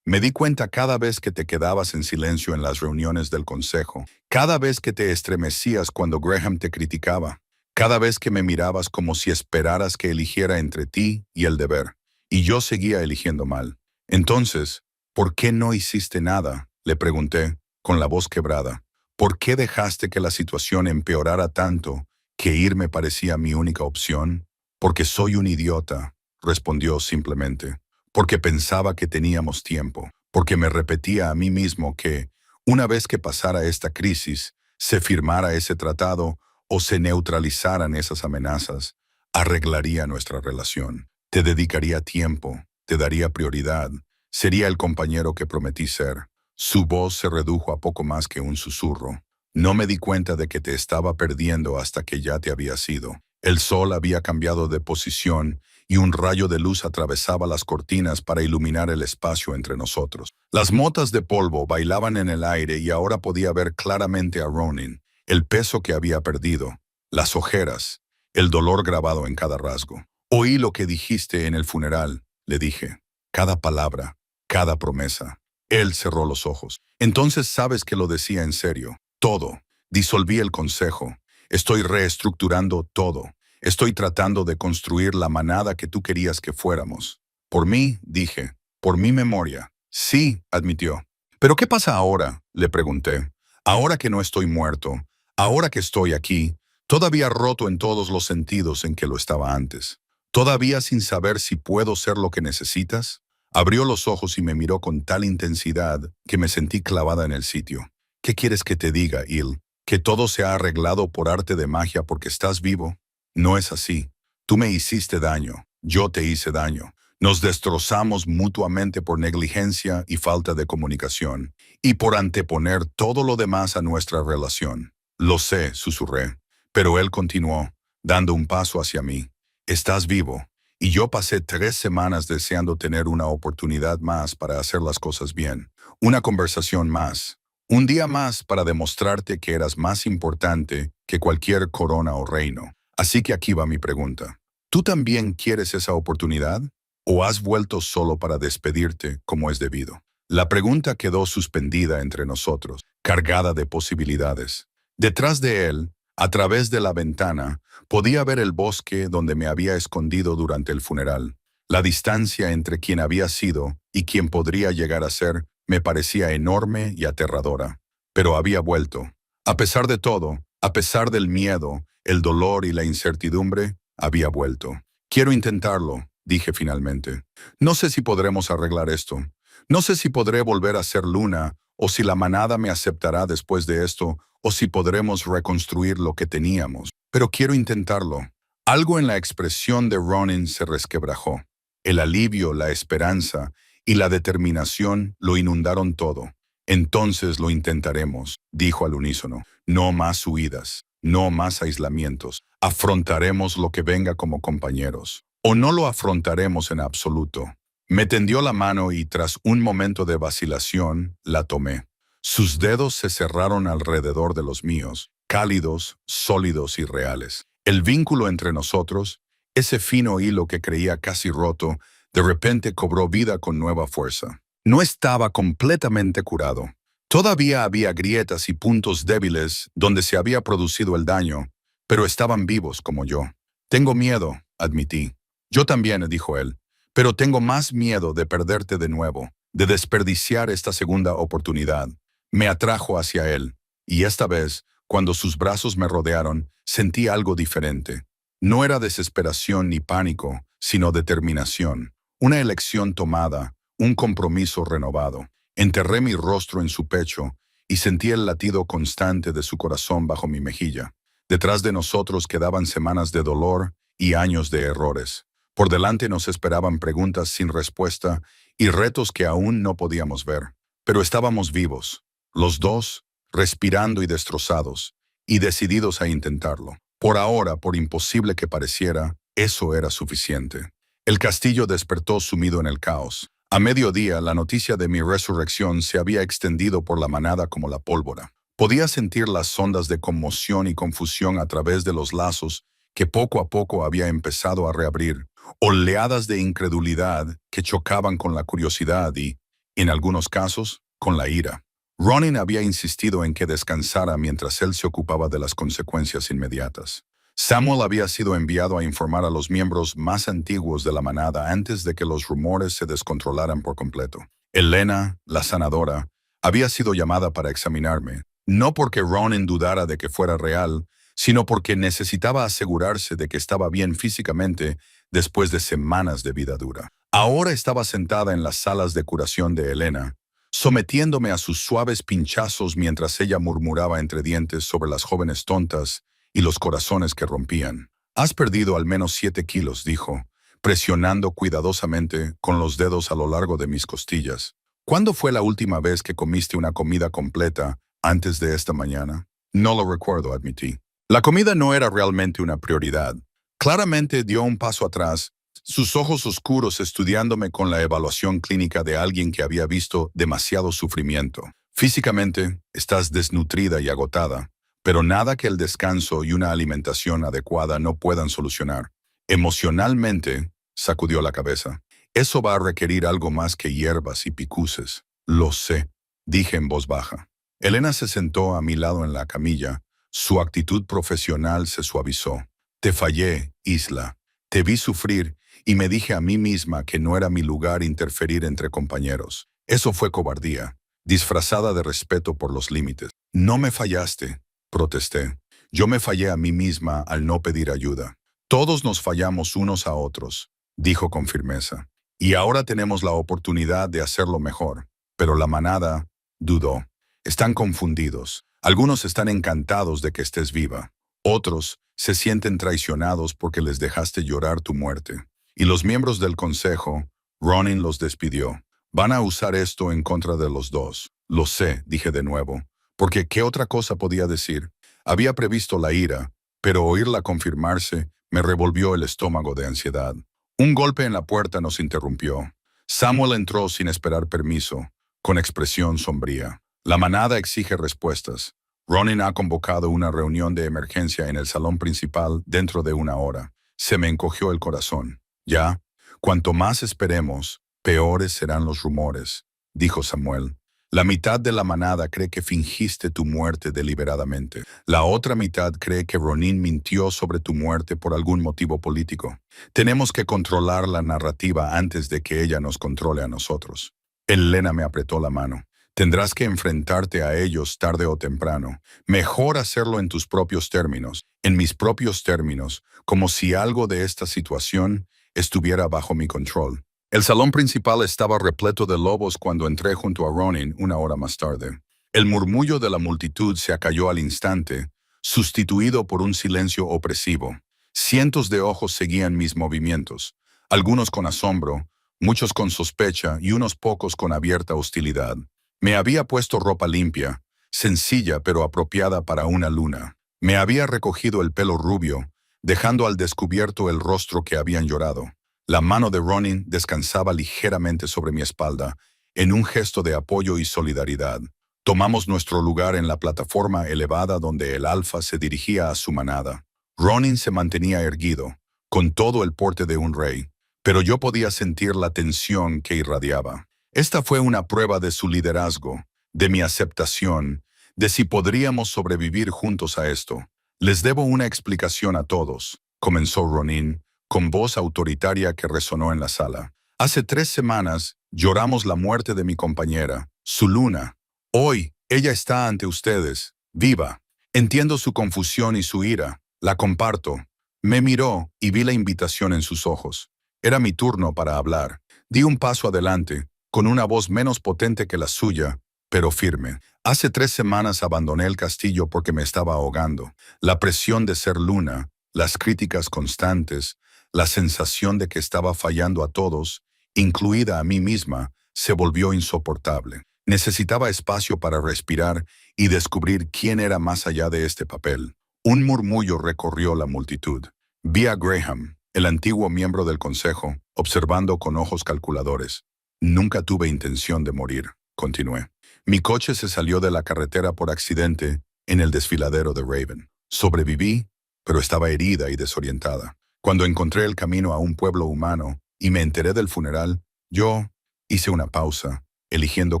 Me di cuenta cada vez que te quedabas en silencio en las reuniones del consejo, cada vez que te estremecías cuando Graham te criticaba, cada vez que me mirabas como si esperaras que eligiera entre ti y el deber, y yo seguía eligiendo mal. Entonces, ¿por qué no hiciste nada?, le pregunté, con la voz quebrada. ¿Por qué dejaste que la situación empeorara tanto que irme parecía mi única opción? Porque soy un idiota, respondió simplemente. Porque pensaba que teníamos tiempo. Porque me repetía a mí mismo que, una vez que pasara esta crisis, se firmara ese tratado o se neutralizaran esas amenazas, arreglaría nuestra relación. Te dedicaría tiempo, te daría prioridad, sería el compañero que prometí ser. Su voz se redujo a poco más que un susurro. No me di cuenta de que te estaba perdiendo hasta que ya te habías ido. El sol había cambiado de posición y un rayo de luz atravesaba las cortinas para iluminar el espacio entre nosotros. Las motas de polvo bailaban en el aire y ahora podía ver claramente a Ronin, el peso que había perdido, las ojeras, el dolor grabado en cada rasgo. Oí lo que dijiste en el funeral, le dije. Cada palabra, cada promesa. Él cerró los ojos. Entonces sabes que lo decía en serio. Todo. Disolví el consejo. Estoy reestructurando todo. Estoy tratando de construir la manada que tú querías que fuéramos. Por mí, dije. Por mi memoria. Sí, admitió. ¿Pero qué pasa ahora?, le pregunté. Ahora que no estoy muerto, ahora que estoy aquí, todavía roto en todos los sentidos en que lo estaba antes. Todavía sin saber si puedo ser lo que necesitas. Abrió los ojos y me miró con tal intensidad que me sentí clavada en el sitio. ¿Qué quieres que te diga, Il? ¿Que todo se ha arreglado por arte de magia porque estás vivo? No es así. Tú me hiciste daño. Yo te hice daño. Nos destrozamos mutuamente por negligencia y falta de comunicación, y por anteponer todo lo demás a nuestra relación. Lo sé, susurré. Pero él continuó, dando un paso hacia mí. Estás vivo. Y yo pasé 3 semanas deseando tener una oportunidad más para hacer las cosas bien. Una conversación más. Un día más para demostrarte que eras más importante que cualquier corona o reino. Así que aquí va mi pregunta. ¿Tú también quieres esa oportunidad? ¿O has vuelto solo para despedirte como es debido? La pregunta quedó suspendida entre nosotros, cargada de posibilidades. Detrás de él, a través de la ventana, podía ver el bosque donde me había escondido durante el funeral. La distancia entre quien había sido y quien podría llegar a ser me parecía enorme y aterradora. Pero había vuelto. A pesar de todo, a pesar del miedo, el dolor y la incertidumbre, había vuelto. Quiero intentarlo, dije finalmente. No sé si podremos arreglar esto. No sé si podré volver a ser Luna, o si la manada me aceptará después de esto, o si podremos reconstruir lo que teníamos. Pero quiero intentarlo. Algo en la expresión de Ronin se resquebrajó. El alivio, la esperanza y la determinación lo inundaron todo. Entonces lo intentaremos, dijo al unísono. No más huidas, no más aislamientos. Afrontaremos lo que venga como compañeros. o no lo afrontaremos en absoluto. Me tendió la mano y tras un momento de vacilación, la tomé. Sus dedos se cerraron alrededor de los míos, cálidos, sólidos y reales. El vínculo entre nosotros, ese fino hilo que creía casi roto, de repente cobró vida con nueva fuerza. No estaba completamente curado. Todavía había grietas y puntos débiles donde se había producido el daño, pero estaban vivos como yo. Tengo miedo, admití. Yo también, dijo él, pero tengo más miedo de perderte de nuevo, de desperdiciar esta segunda oportunidad. Me atrajo hacia él, y esta vez, cuando sus brazos me rodearon, sentí algo diferente. No era desesperación ni pánico, sino determinación. Una elección tomada, un compromiso renovado. Enterré mi rostro en su pecho y sentí el latido constante de su corazón bajo mi mejilla. Detrás de nosotros quedaban semanas de dolor y años de errores. Por delante nos esperaban preguntas sin respuesta y retos que aún no podíamos ver. Pero estábamos vivos, los dos, respirando y destrozados, y decididos a intentarlo. Por ahora, por imposible que pareciera, eso era suficiente. El castillo despertó sumido en el caos. A mediodía, la noticia de mi resurrección se había extendido por la manada como la pólvora. Podía sentir las ondas de conmoción y confusión a través de los lazos que poco a poco había empezado a reabrir, oleadas de incredulidad que chocaban con la curiosidad y, en algunos casos, con la ira. Ronin había insistido en que descansara mientras él se ocupaba de las consecuencias inmediatas. Samuel había sido enviado a informar a los miembros más antiguos de la manada antes de que los rumores se descontrolaran por completo. Elena, la sanadora, había sido llamada para examinarme, no porque Ronin dudara de que fuera real, sino porque necesitaba asegurarse de que estaba bien físicamente después de semanas de vida dura. Ahora estaba sentada en las salas de curación de Elena, sometiéndome a sus suaves pinchazos mientras ella murmuraba entre dientes sobre las jóvenes tontas y los corazones que rompían. «Has perdido al menos 7 kilos», dijo, presionando cuidadosamente con los dedos a lo largo de mis costillas. «¿Cuándo fue la última vez que comiste una comida completa antes de esta mañana?» «No lo recuerdo», admití. La comida no era realmente una prioridad. Claramente dio un paso atrás, sus ojos oscuros estudiándome con la evaluación clínica de alguien que había visto demasiado sufrimiento. «Físicamente, estás desnutrida y agotada, pero nada que el descanso y una alimentación adecuada no puedan solucionar. Emocionalmente», sacudió la cabeza, «eso va a requerir algo más que hierbas y picuces». «Lo sé», dije en voz baja. Elena se sentó a mi lado en la camilla. Su actitud profesional se suavizó. «Te fallé, Isla. Te vi sufrir y me dije a mí misma que no era mi lugar interferir entre compañeros. Eso fue cobardía, disfrazada de respeto por los límites». «No me fallaste», protesté. «Yo me fallé a mí misma al no pedir ayuda». «Todos nos fallamos unos a otros», dijo con firmeza. «Y ahora tenemos la oportunidad de hacerlo mejor». Pero la manada dudó. Están confundidos. Algunos están encantados de que estés viva. Otros se sienten traicionados porque les dejaste llorar tu muerte. Y los miembros del consejo, Ronin los despidió. Van a usar esto en contra de los dos. «Lo sé», dije de nuevo. Porque ¿qué otra cosa podía decir? Había previsto la ira, pero oírla confirmarse me revolvió el estómago de ansiedad. Un golpe en la puerta nos interrumpió. Samuel entró sin esperar permiso, con expresión sombría. «La manada exige respuestas. Ronin ha convocado una reunión de emergencia en el salón principal dentro de 1 hora». Se me encogió el corazón. «Ya, cuanto más esperemos, peores serán los rumores», dijo Samuel. «La mitad de la manada cree que fingiste tu muerte deliberadamente. La otra mitad cree que Ronin mintió sobre tu muerte por algún motivo político. Tenemos que controlar la narrativa antes de que ella nos controle a nosotros». Elena me apretó la mano. «Tendrás que enfrentarte a ellos tarde o temprano. Mejor hacerlo en tus propios términos, en mis propios términos, como si algo de esta situación estuviera bajo mi control». El salón principal estaba repleto de lobos cuando entré junto a Ronin 1 hora más tarde. El murmullo de la multitud se acalló al instante, sustituido por un silencio opresivo. Cientos de ojos seguían mis movimientos, algunos con asombro, muchos con sospecha y unos pocos con abierta hostilidad. Me había puesto ropa limpia, sencilla pero apropiada para una luna. Me había recogido el pelo rubio, dejando al descubierto el rostro que habían llorado. La mano de Ronin descansaba ligeramente sobre mi espalda, en un gesto de apoyo y solidaridad. Tomamos nuestro lugar en la plataforma elevada donde el alfa se dirigía a su manada. Ronin se mantenía erguido, con todo el porte de un rey, pero yo podía sentir la tensión que irradiaba. Esta fue una prueba de su liderazgo, de mi aceptación, de si podríamos sobrevivir juntos a esto. Les debo una explicación a todos, comenzó Ronin, con voz autoritaria que resonó en la sala. Hace 3 semanas lloramos la muerte de mi compañera, su luna. Hoy, ella está ante ustedes, viva. Entiendo su confusión y su ira. La comparto. Me miró y vi la invitación en sus ojos. Era mi turno para hablar. Di un paso adelante, con una voz menos potente que la suya, pero firme. Hace 3 semanas abandoné el castillo porque me estaba ahogando. La presión de ser luna, las críticas constantes, la sensación de que estaba fallando a todos, incluida a mí misma, se volvió insoportable. Necesitaba espacio para respirar y descubrir quién era más allá de este papel. Un murmullo recorrió la multitud. Vi a Graham, el antiguo miembro del consejo, observando con ojos calculadores. Nunca tuve intención de morir, continué. Mi coche se salió de la carretera por accidente en el desfiladero de Raven. Sobreviví, pero estaba herida y desorientada. Cuando encontré el camino a un pueblo humano y me enteré del funeral, yo hice una pausa, eligiendo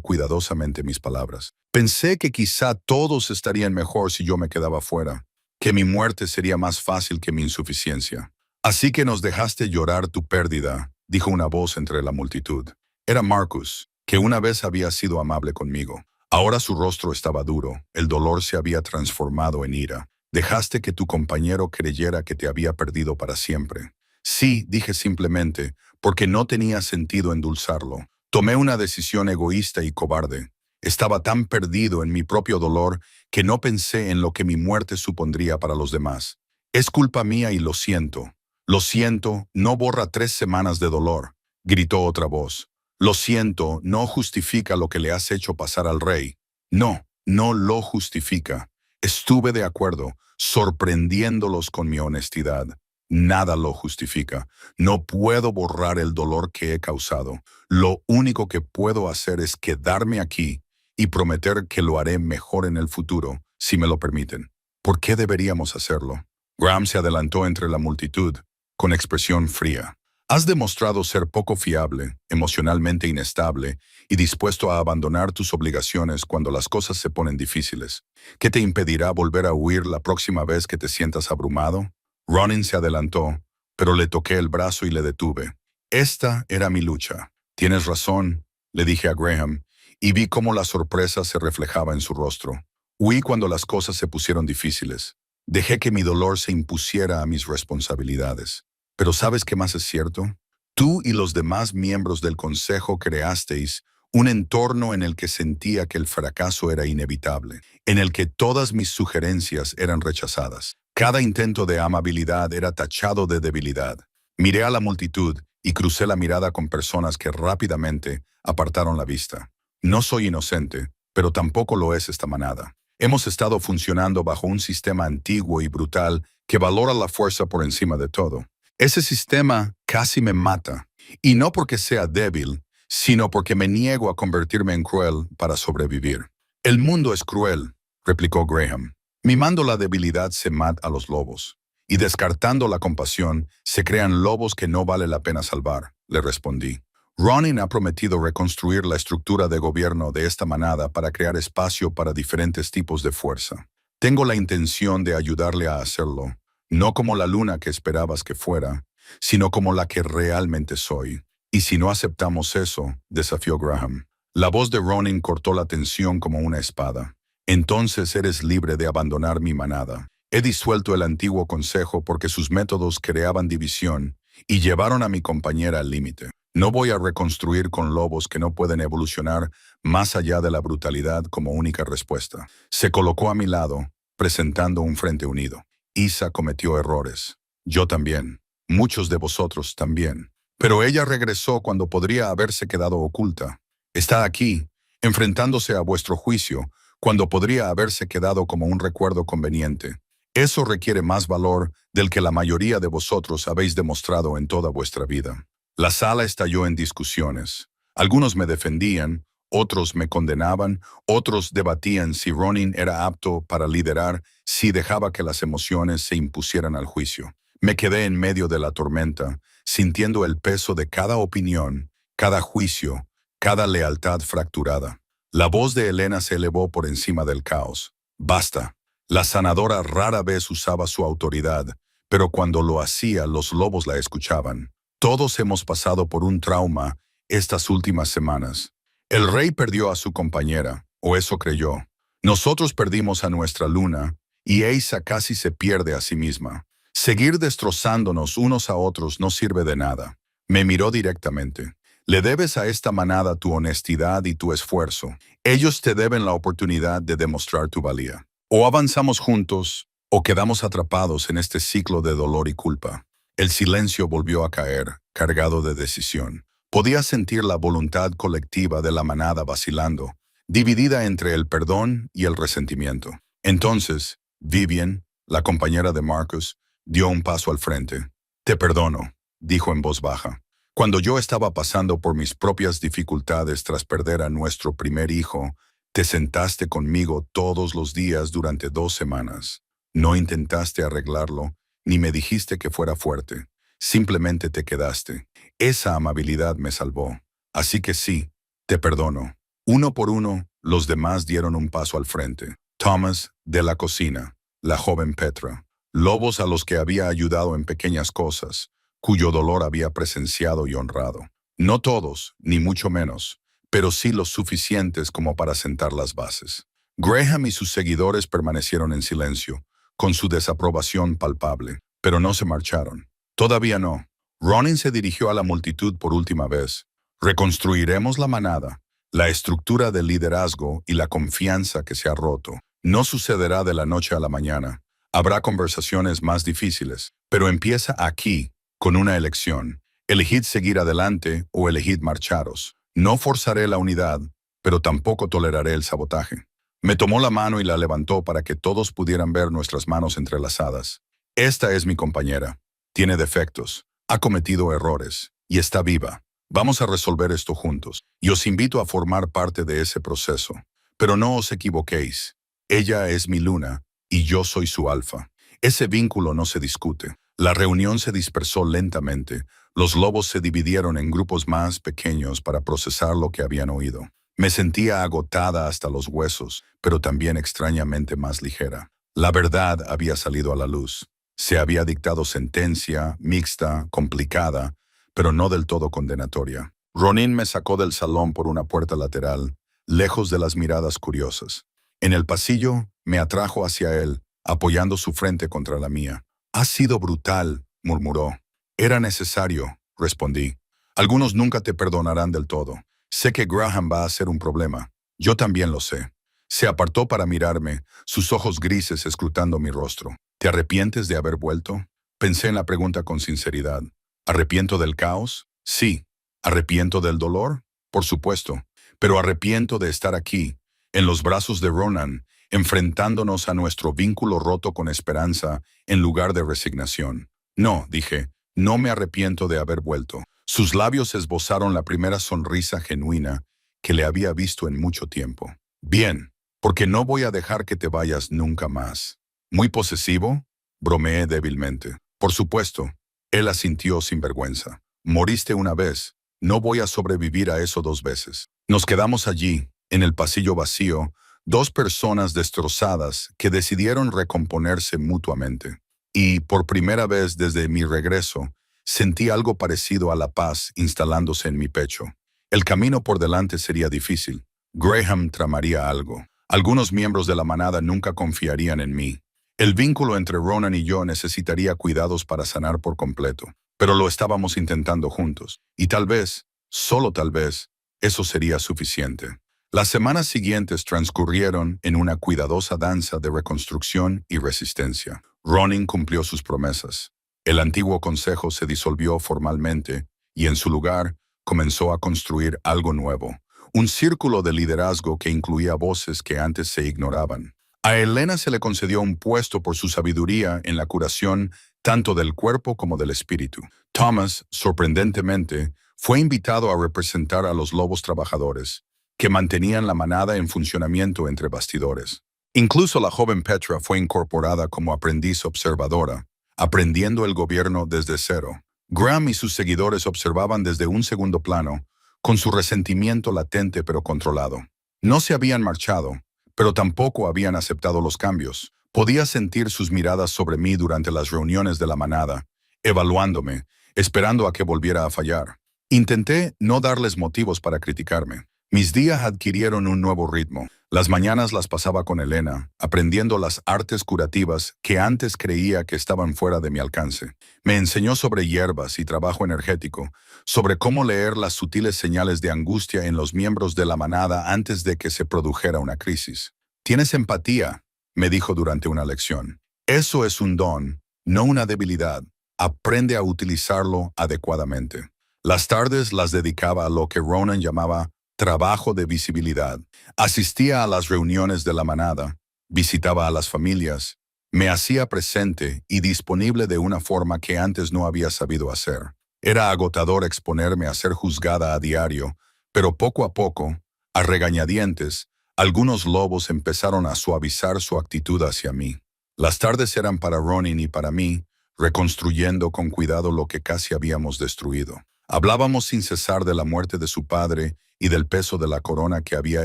cuidadosamente mis palabras. Pensé que quizá todos estarían mejor si yo me quedaba fuera, que mi muerte sería más fácil que mi insuficiencia. Así que nos dejaste llorar tu pérdida, dijo una voz entre la multitud. Era Marcus, que una vez había sido amable conmigo. Ahora su rostro estaba duro, el dolor se había transformado en ira. Dejaste que tu compañero creyera que te había perdido para siempre. Sí, dije simplemente, porque no tenía sentido endulzarlo. Tomé una decisión egoísta y cobarde. Estaba tan perdido en mi propio dolor que no pensé en lo que mi muerte supondría para los demás. Es culpa mía y lo siento. Lo siento, no borra 3 semanas de dolor, gritó otra voz. Lo siento, no justifica lo que le has hecho pasar al rey. No, no lo justifica. Estuve de acuerdo, sorprendiéndolos con mi honestidad. Nada lo justifica. No puedo borrar el dolor que he causado. Lo único que puedo hacer es quedarme aquí y prometer que lo haré mejor en el futuro, si me lo permiten. ¿Por qué deberíamos hacerlo? Graham se adelantó entre la multitud, con expresión fría. Has demostrado ser poco fiable, emocionalmente inestable y dispuesto a abandonar tus obligaciones cuando las cosas se ponen difíciles. ¿Qué te impedirá volver a huir la próxima vez que te sientas abrumado? Ronin se adelantó, pero le toqué el brazo y le detuve. Esta era mi lucha. Tienes razón, le dije a Graham, y vi cómo la sorpresa se reflejaba en su rostro. Huí cuando las cosas se pusieron difíciles. Dejé que mi dolor se impusiera a mis responsabilidades. Pero ¿sabes qué más es cierto? Tú y los demás miembros del consejo creasteis un entorno en el que sentía que el fracaso era inevitable, en el que todas mis sugerencias eran rechazadas. Cada intento de amabilidad era tachado de debilidad. Miré a la multitud y crucé la mirada con personas que rápidamente apartaron la vista. No soy inocente, pero tampoco lo es esta manada. Hemos estado funcionando bajo un sistema antiguo y brutal que valora la fuerza por encima de todo. Ese sistema casi me mata, y no porque sea débil, sino porque me niego a convertirme en cruel para sobrevivir. El mundo es cruel, replicó Graham. Mimando la debilidad se mata a los lobos, y descartando la compasión se crean lobos que no vale la pena salvar, le respondí. Ronin ha prometido reconstruir la estructura de gobierno de esta manada para crear espacio para diferentes tipos de fuerza. Tengo la intención de ayudarle a hacerlo, no como la luna que esperabas que fuera, sino como la que realmente soy. Y si no aceptamos eso, desafió Graham. La voz de Ronin cortó la tensión como una espada. Entonces eres libre de abandonar mi manada. He disuelto el antiguo consejo porque sus métodos creaban división y llevaron a mi compañera al límite. No voy a reconstruir con lobos que no pueden evolucionar más allá de la brutalidad como única respuesta. Se colocó a mi lado, presentando un frente unido. Isa cometió errores. Yo también. Muchos de vosotros también. Pero ella regresó cuando podría haberse quedado oculta. Está aquí, enfrentándose a vuestro juicio, cuando podría haberse quedado como un recuerdo conveniente. Eso requiere más valor del que la mayoría de vosotros habéis demostrado en toda vuestra vida. La sala estalló en discusiones. Algunos me defendían, otros me condenaban, otros debatían si Ronin era apto para liderar, si dejaba que las emociones se impusieran al juicio. Me quedé en medio de la tormenta, sintiendo el peso de cada opinión, cada juicio, cada lealtad fracturada. La voz de Elena se elevó por encima del caos. Basta. La sanadora rara vez usaba su autoridad, pero cuando lo hacía los lobos la escuchaban. Todos hemos pasado por un trauma estas últimas semanas. El rey perdió a su compañera, o eso creyó. Nosotros perdimos a nuestra luna, y Eisa casi se pierde a sí misma. Seguir destrozándonos unos a otros no sirve de nada. Me miró directamente. Le debes a esta manada tu honestidad y tu esfuerzo. Ellos te deben la oportunidad de demostrar tu valía. O avanzamos juntos, o quedamos atrapados en este ciclo de dolor y culpa. El silencio volvió a caer, cargado de decisión. Podía sentir la voluntad colectiva de la manada vacilando, dividida entre el perdón y el resentimiento. Entonces, Vivian, la compañera de Marcus, dio un paso al frente. «Te perdono», dijo en voz baja. «Cuando yo estaba pasando por mis propias dificultades tras perder a nuestro primer hijo, te sentaste conmigo todos los días durante 2 semanas. No intentaste arreglarlo, ni me dijiste que fuera fuerte. Simplemente te quedaste. Esa amabilidad me salvó. Así que sí, te perdono». Uno por uno, los demás dieron un paso al frente. Thomas, de la cocina, la joven Petra, lobos a los que había ayudado en pequeñas cosas, cuyo dolor había presenciado y honrado. No todos, ni mucho menos, pero sí los suficientes como para sentar las bases. Graham y sus seguidores permanecieron en silencio, con su desaprobación palpable, pero no se marcharon. Todavía no. Ronin se dirigió a la multitud por última vez. «Reconstruiremos la manada, la estructura del liderazgo y la confianza que se ha roto. No sucederá de la noche a la mañana. Habrá conversaciones más difíciles, pero empieza aquí, con una elección. Elegid seguir adelante o elegid marcharos. No forzaré la unidad, pero tampoco toleraré el sabotaje». Me tomó la mano y la levantó para que todos pudieran ver nuestras manos entrelazadas. «Esta es mi compañera. Tiene defectos, ha cometido errores, y está viva. Vamos a resolver esto juntos, y os invito a formar parte de ese proceso. Pero no os equivoquéis. Ella es mi luna, y yo soy su alfa. Ese vínculo no se discute». La reunión se dispersó lentamente. Los lobos se dividieron en grupos más pequeños para procesar lo que habían oído. Me sentía agotada hasta los huesos, pero también extrañamente más ligera. La verdad había salido a la luz. Se había dictado sentencia, mixta, complicada, pero no del todo condenatoria. Ronin me sacó del salón por una puerta lateral, lejos de las miradas curiosas. En el pasillo, me atrajo hacia él, apoyando su frente contra la mía. «Has sido brutal», murmuró. «Era necesario», respondí. «Algunos nunca te perdonarán del todo. Sé que Graham va a ser un problema. Yo también lo sé». Se apartó para mirarme, sus ojos grises escrutando mi rostro. «¿Te arrepientes de haber vuelto?» Pensé en la pregunta con sinceridad. ¿Arrepiento del caos? Sí. ¿Arrepiento del dolor? Por supuesto. Pero arrepiento de estar aquí, en los brazos de Ronan, enfrentándonos a nuestro vínculo roto con esperanza en lugar de resignación. «No», dije, «no me arrepiento de haber vuelto». Sus labios esbozaron la primera sonrisa genuina que le había visto en mucho tiempo. «Bien, porque no voy a dejar que te vayas nunca más». «¿Muy posesivo?», bromeé débilmente. «Por supuesto». Él asintió sin vergüenza. «Moriste una vez. No voy a sobrevivir a eso 2 veces». Nos quedamos allí, en el pasillo vacío, 2 personas destrozadas que decidieron recomponerse mutuamente. Y, por primera vez desde mi regreso, sentí algo parecido a la paz instalándose en mi pecho. El camino por delante sería difícil. Graham tramaría algo. Algunos miembros de la manada nunca confiarían en mí. El vínculo entre Ronan y yo necesitaría cuidados para sanar por completo. Pero lo estábamos intentando juntos. Y tal vez, solo tal vez, eso sería suficiente. Las semanas siguientes transcurrieron en una cuidadosa danza de reconstrucción y resistencia. Ronin cumplió sus promesas. El antiguo consejo se disolvió formalmente y en su lugar comenzó a construir algo nuevo. Un círculo de liderazgo que incluía voces que antes se ignoraban. A Elena se le concedió un puesto por su sabiduría en la curación tanto del cuerpo como del espíritu. Thomas, sorprendentemente, fue invitado a representar a los lobos trabajadores, que mantenían la manada en funcionamiento entre bastidores. Incluso la joven Petra fue incorporada como aprendiz observadora, aprendiendo el gobierno desde cero. Graham y sus seguidores observaban desde un segundo plano, con su resentimiento latente pero controlado. No se habían marchado, pero tampoco habían aceptado los cambios. Podía sentir sus miradas sobre mí durante las reuniones de la manada, evaluándome, esperando a que volviera a fallar. Intenté no darles motivos para criticarme. Mis días adquirieron un nuevo ritmo. Las mañanas las pasaba con Elena, aprendiendo las artes curativas que antes creía que estaban fuera de mi alcance. Me enseñó sobre hierbas y trabajo energético, sobre cómo leer las sutiles señales de angustia en los miembros de la manada antes de que se produjera una crisis. «Tienes empatía», me dijo durante una lección. «Eso es un don, no una debilidad. Aprende a utilizarlo adecuadamente». Las tardes las dedicaba a lo que Ronan llamaba trabajo de visibilidad. Asistía a las reuniones de la manada, visitaba a las familias, me hacía presente y disponible de una forma que antes no había sabido hacer. Era agotador exponerme a ser juzgada a diario, pero poco a poco, a regañadientes, algunos lobos empezaron a suavizar su actitud hacia mí. Las tardes eran para Ronin y para mí, reconstruyendo con cuidado lo que casi habíamos destruido. Hablábamos sin cesar de la muerte de su padre y del peso de la corona que había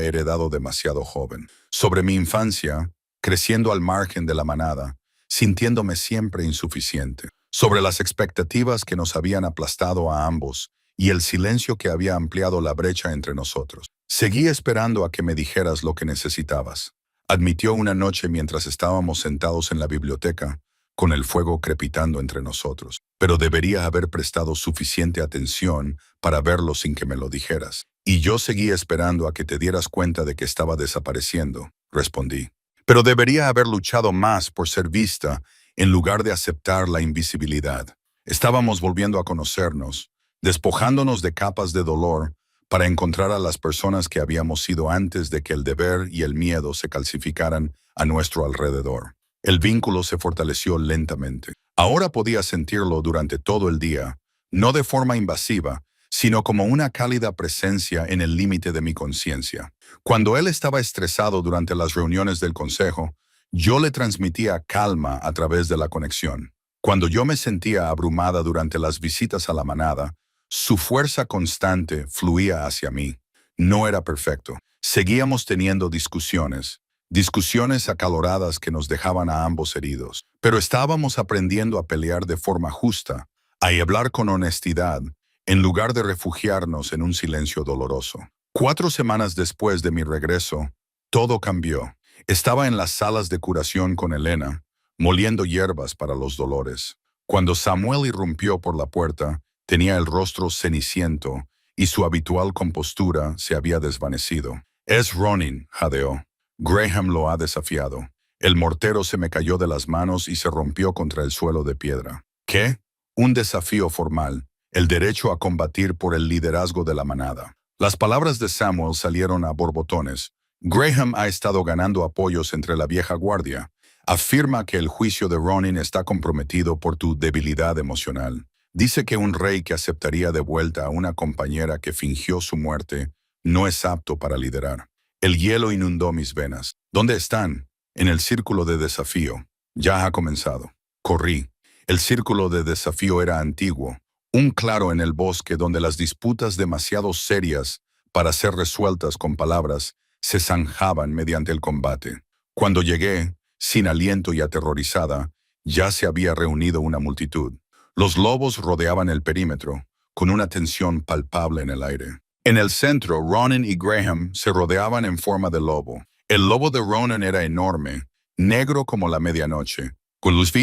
heredado demasiado joven. Sobre mi infancia, creciendo al margen de la manada, sintiéndome siempre insuficiente. Sobre las expectativas que nos habían aplastado a ambos y el silencio que había ampliado la brecha entre nosotros. Seguí esperando a que me dijeras lo que necesitabas, admitió una noche mientras estábamos sentados en la biblioteca, con el fuego crepitando entre nosotros. Pero debería haber prestado suficiente atención para verlo sin que me lo dijeras. Y yo seguí esperando a que te dieras cuenta de que estaba desapareciendo, respondí. Pero debería haber luchado más por ser vista en lugar de aceptar la invisibilidad. Estábamos volviendo a conocernos, despojándonos de capas de dolor para encontrar a las personas que habíamos sido antes de que el deber y el miedo se calcificaran a nuestro alrededor. El vínculo se fortaleció lentamente. Ahora podía sentirlo durante todo el día, no de forma invasiva, sino como una cálida presencia en el límite de mi conciencia. Cuando él estaba estresado durante las reuniones del consejo, yo le transmitía calma a través de la conexión. Cuando yo me sentía abrumada durante las visitas a la manada, su fuerza constante fluía hacia mí. No era perfecto. Seguíamos teniendo discusiones acaloradas que nos dejaban a ambos heridos. Pero estábamos aprendiendo a pelear de forma justa, a hablar con honestidad, en lugar de refugiarnos en un silencio doloroso. 4 semanas después de mi regreso, todo cambió. Estaba en las salas de curación con Elena, moliendo hierbas para los dolores. Cuando Samuel irrumpió por la puerta, tenía el rostro ceniciento y su habitual compostura se había desvanecido. «Es Ronin», jadeó. «Graham lo ha desafiado». El mortero se me cayó de las manos y se rompió contra el suelo de piedra. ¿Qué? Un desafío formal, el derecho a combatir por el liderazgo de la manada. Las palabras de Samuel salieron a borbotones. «Graham ha estado ganando apoyos entre la vieja guardia. Afirma que el juicio de Ronin está comprometido por tu debilidad emocional. Dice que un rey que aceptaría de vuelta a una compañera que fingió su muerte no es apto para liderar». El hielo inundó mis venas. «¿Dónde están?» «En el círculo de desafío. Ya ha comenzado». Corrí. El círculo de desafío era antiguo, un claro en el bosque donde las disputas demasiado serias para ser resueltas con palabras se zanjaban mediante el combate. Cuando llegué, sin aliento y aterrorizada, ya se había reunido una multitud. Los lobos rodeaban el perímetro, con una tensión palpable en el aire. En el centro, Ronan y Graham se rodeaban en forma de lobo. El lobo de Ronan era enorme, negro como la medianoche, con los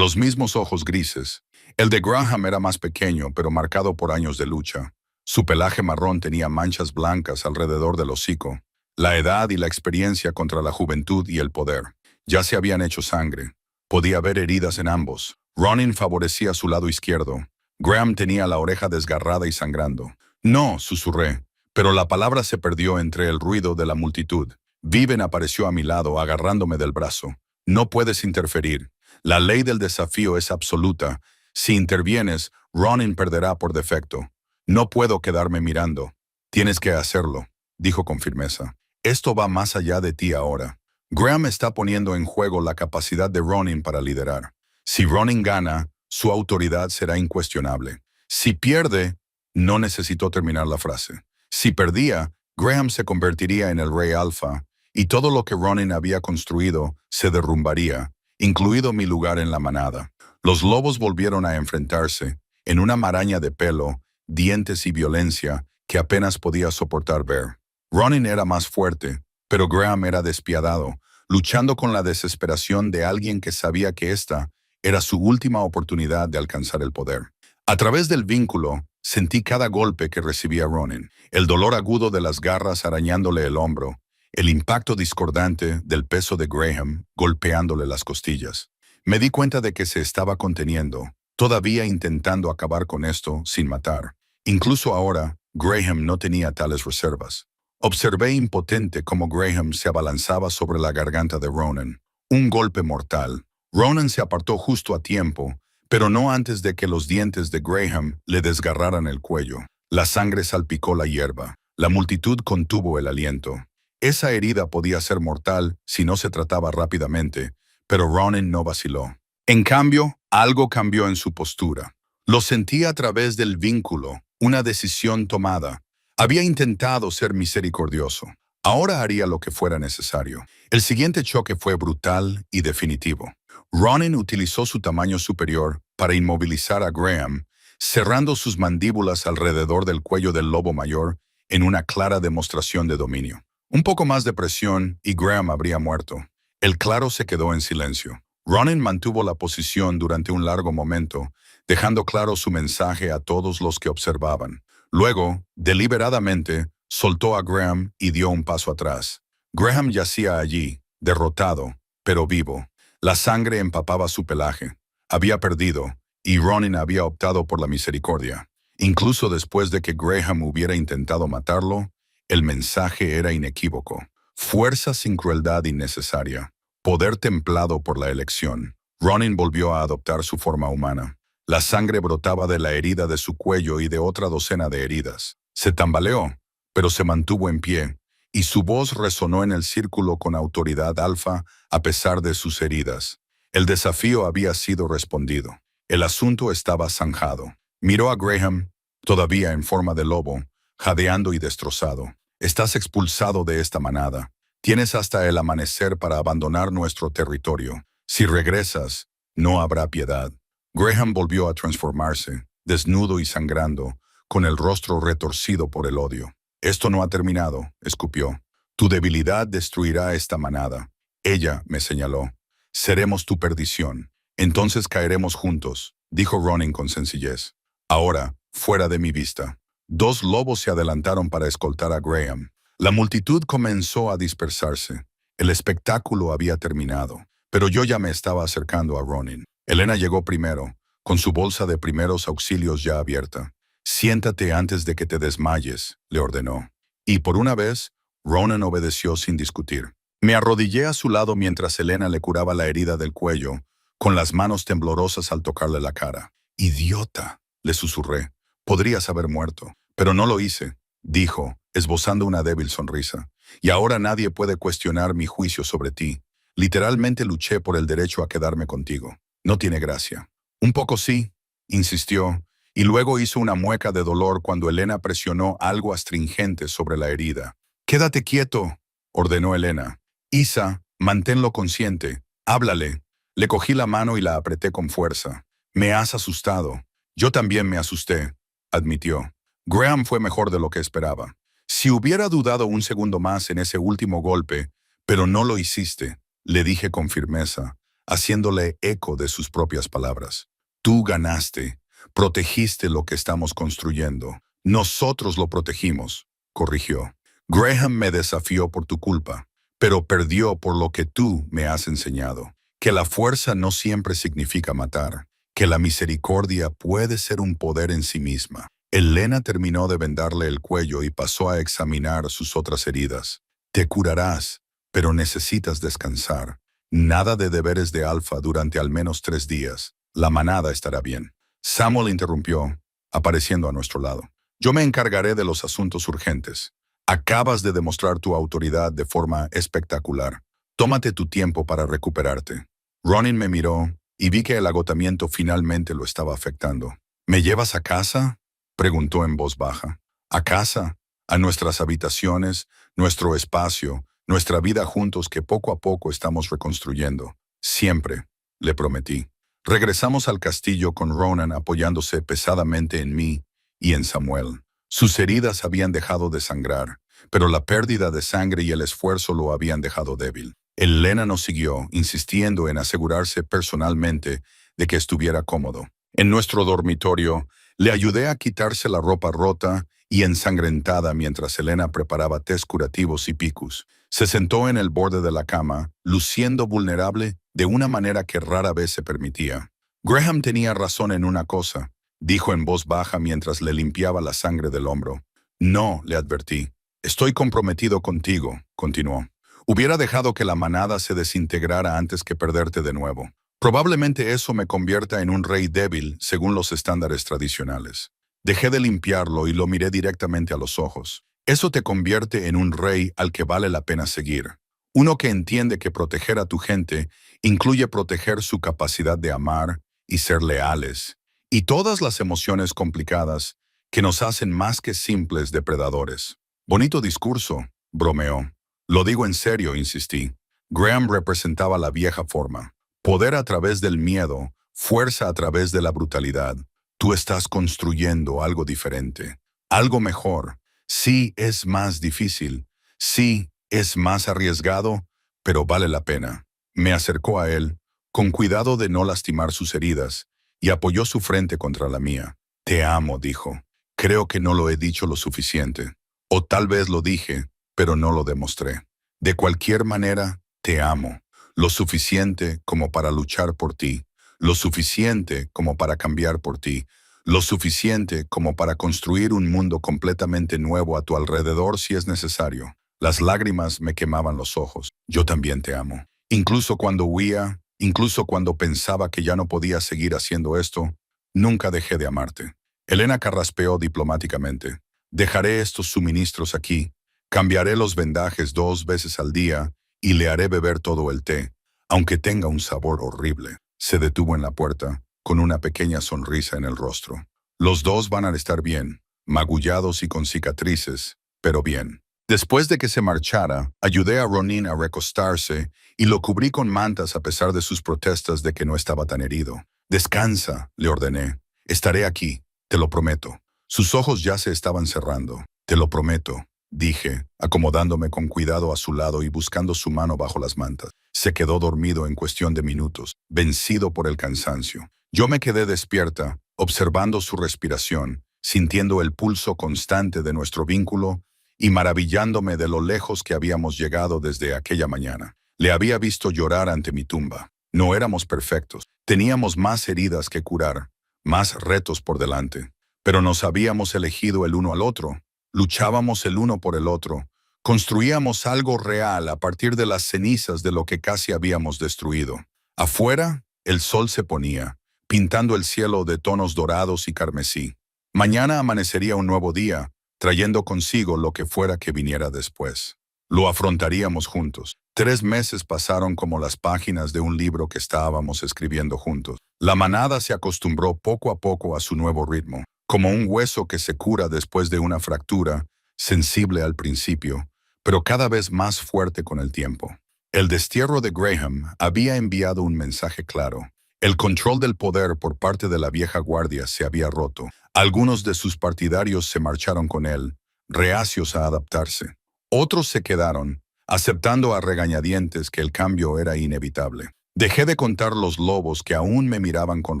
mismos ojos grises. El de Graham era más pequeño, pero marcado por años de lucha. Su pelaje marrón tenía manchas blancas alrededor del hocico. La edad y la experiencia contra la juventud y el poder. Ya se habían hecho sangre. Podía ver heridas en ambos. Ronin favorecía su lado izquierdo. Graham tenía la oreja desgarrada y sangrando. «No», susurré, pero la palabra se perdió entre el ruido de la multitud. Viven apareció a mi lado, agarrándome del brazo. No puedes interferir. La ley del desafío es absoluta. Si intervienes, Ronin perderá por defecto. No puedo quedarme mirando. Tienes que hacerlo, dijo con firmeza. Esto va más allá de ti ahora. Graham está poniendo en juego la capacidad de Ronin para liderar. Si Ronin gana, su autoridad será incuestionable. Si pierde, no necesitó terminar la frase. Si perdía, Graham se convertiría en el rey alfa y todo lo que Ronin había construido se derrumbaría, incluido mi lugar en la manada. Los lobos volvieron a enfrentarse, en una maraña de pelo, dientes y violencia que apenas podía soportar ver. Ronin era más fuerte, pero Graham era despiadado, luchando con la desesperación de alguien que sabía que esta era su última oportunidad de alcanzar el poder. A través del vínculo, sentí cada golpe que recibía Ronin, el dolor agudo de las garras arañándole el hombro, el impacto discordante del peso de Graham golpeándole las costillas. Me di cuenta de que se estaba conteniendo, todavía intentando acabar con esto sin matar. Incluso ahora, Graham no tenía tales reservas. Observé impotente cómo Graham se abalanzaba sobre la garganta de Ronin. Un golpe mortal. Ronin se apartó justo a tiempo, pero no antes de que los dientes de Graham le desgarraran el cuello. La sangre salpicó la hierba. La multitud contuvo el aliento. Esa herida podía ser mortal si no se trataba rápidamente, pero Ronin no vaciló. En cambio, algo cambió en su postura. Lo sentía a través del vínculo, una decisión tomada. Había intentado ser misericordioso. Ahora haría lo que fuera necesario. El siguiente choque fue brutal y definitivo. Ronin utilizó su tamaño superior para inmovilizar a Graham, cerrando sus mandíbulas alrededor del cuello del lobo mayor en una clara demostración de dominio. Un poco más de presión y Graham habría muerto. El claro se quedó en silencio. Ronin mantuvo la posición durante un largo momento, dejando claro su mensaje a todos los que observaban. Luego, deliberadamente, soltó a Graham y dio un paso atrás. Graham yacía allí, derrotado, pero vivo. La sangre empapaba su pelaje. Había perdido, y Ronin había optado por la misericordia. Incluso después de que Graham hubiera intentado matarlo, el mensaje era inequívoco. Fuerza sin crueldad innecesaria. Poder templado por la elección. Ronin volvió a adoptar su forma humana. La sangre brotaba de la herida de su cuello y de otra docena de heridas. Se tambaleó, pero se mantuvo en pie, y su voz resonó en el círculo con autoridad alfa a pesar de sus heridas. El desafío había sido respondido. El asunto estaba zanjado. Miró a Graham, todavía en forma de lobo, jadeando y destrozado. Estás expulsado de esta manada. Tienes hasta el amanecer para abandonar nuestro territorio. Si regresas, no habrá piedad. Graham volvió a transformarse, desnudo y sangrando, con el rostro retorcido por el odio. Esto no ha terminado, escupió. Tu debilidad destruirá esta manada. Ella me señaló. Seremos tu perdición. Entonces caeremos juntos, dijo Ronin con sencillez. Ahora, fuera de mi vista. Dos lobos se adelantaron para escoltar a Graham. La multitud comenzó a dispersarse. El espectáculo había terminado, pero yo ya me estaba acercando a Ronin. Elena llegó primero, con su bolsa de primeros auxilios ya abierta. Siéntate antes de que te desmayes, le ordenó. Y por una vez, Ronin obedeció sin discutir. Me arrodillé a su lado mientras Elena le curaba la herida del cuello, con las manos temblorosas al tocarle la cara. «Idiota», le susurré. «Podrías haber muerto». «Pero no lo hice», dijo, esbozando una débil sonrisa. «Y ahora nadie puede cuestionar mi juicio sobre ti. Literalmente luché por el derecho a quedarme contigo. No tiene gracia». «Un poco sí», insistió, y luego hizo una mueca de dolor cuando Elena presionó algo astringente sobre la herida. «Quédate quieto», ordenó Elena. «Isa, manténlo consciente. Háblale». Le cogí la mano y la apreté con fuerza. «Me has asustado». «Yo también me asusté», admitió. Graham fue mejor de lo que esperaba. «Si hubiera dudado un segundo más en ese último golpe, pero no lo hiciste», le dije con firmeza, haciéndole eco de sus propias palabras. «Tú ganaste. Protegiste lo que estamos construyendo. Nosotros lo protegimos», corrigió. «Graham me desafió por tu culpa, pero perdió por lo que tú me has enseñado. Que la fuerza no siempre significa matar. Que la misericordia puede ser un poder en sí misma». Elena terminó de vendarle el cuello y pasó a examinar sus otras heridas. «Te curarás», pero necesitas descansar. Nada de deberes de alfa durante al menos 3 días. La manada estará bien. Samuel interrumpió, apareciendo a nuestro lado. Yo me encargaré de los asuntos urgentes. Acabas de demostrar tu autoridad de forma espectacular. Tómate tu tiempo para recuperarte. Ronin me miró y vi que el agotamiento finalmente lo estaba afectando. ¿Me llevas a casa?, preguntó en voz baja. ¿A casa? ¿A nuestras habitaciones, nuestro espacio, nuestra vida juntos que poco a poco estamos reconstruyendo? Siempre, le prometí. Regresamos al castillo con Ronan apoyándose pesadamente en mí y en Samuel. Sus heridas habían dejado de sangrar, pero la pérdida de sangre y el esfuerzo lo habían dejado débil. Elena nos siguió, insistiendo en asegurarse personalmente de que estuviera cómodo. En nuestro dormitorio, le ayudé a quitarse la ropa rota y ensangrentada mientras Elena preparaba tés curativos y picus. Se sentó en el borde de la cama, luciendo vulnerable de una manera que rara vez se permitía. Graham tenía razón en una cosa, dijo en voz baja mientras le limpiaba la sangre del hombro. No, le advertí. Estoy comprometido contigo, continuó. Hubiera dejado que la manada se desintegrara antes que perderte de nuevo. Probablemente eso me convierta en un rey débil según los estándares tradicionales. Dejé de limpiarlo y lo miré directamente a los ojos. Eso te convierte en un rey al que vale la pena seguir. Uno que entiende que proteger a tu gente incluye proteger su capacidad de amar y ser leales, y todas las emociones complicadas que nos hacen más que simples depredadores. Bonito discurso, bromeó. Lo digo en serio, insistí. Graham representaba la vieja forma. Poder a través del miedo, fuerza a través de la brutalidad. Tú estás construyendo algo diferente, algo mejor. Sí, es más difícil. Sí, es más arriesgado, pero vale la pena. Me acercó a él, con cuidado de no lastimar sus heridas, y apoyó su frente contra la mía. Te amo, dijo. Creo que no lo he dicho lo suficiente. O tal vez lo dije, pero no lo demostré. De cualquier manera, te amo. Lo suficiente como para luchar por ti. Lo suficiente como para cambiar por ti. Lo suficiente como para construir un mundo completamente nuevo a tu alrededor si es necesario. Las lágrimas me quemaban los ojos. Yo también te amo. Incluso cuando huía, incluso cuando pensaba que ya no podía seguir haciendo esto, nunca dejé de amarte. Elena carraspeó diplomáticamente. Dejaré estos suministros aquí. Cambiaré los vendajes 2 veces al día y le haré beber todo el té, aunque tenga un sabor horrible. Se detuvo en la puerta, con una pequeña sonrisa en el rostro. Los dos van a estar bien, magullados y con cicatrices, pero bien. Después de que se marchara, ayudé a Ronin a recostarse y lo cubrí con mantas a pesar de sus protestas de que no estaba tan herido. Descansa, le ordené. Estaré aquí, te lo prometo. Sus ojos ya se estaban cerrando. Te lo prometo, dije, acomodándome con cuidado a su lado y buscando su mano bajo las mantas. Se quedó dormido en cuestión de minutos, vencido por el cansancio. Yo me quedé despierta, observando su respiración, sintiendo el pulso constante de nuestro vínculo y maravillándome de lo lejos que habíamos llegado desde aquella mañana. Le había visto llorar ante mi tumba. No éramos perfectos. Teníamos más heridas que curar, más retos por delante. Pero nos habíamos elegido el uno al otro. Luchábamos el uno por el otro. Construíamos algo real a partir de las cenizas de lo que casi habíamos destruido. Afuera, el sol se ponía, pintando el cielo de tonos dorados y carmesí. Mañana amanecería un nuevo día, trayendo consigo lo que fuera que viniera después. Lo afrontaríamos juntos. 3 meses pasaron como las páginas de un libro que estábamos escribiendo juntos. La manada se acostumbró poco a poco a su nuevo ritmo, como un hueso que se cura después de una fractura, sensible al principio, pero cada vez más fuerte con el tiempo. El destierro de Graham había enviado un mensaje claro. El control del poder por parte de la vieja guardia se había roto. Algunos de sus partidarios se marcharon con él, reacios a adaptarse. Otros se quedaron, aceptando a regañadientes que el cambio era inevitable. Dejé de contar los lobos que aún me miraban con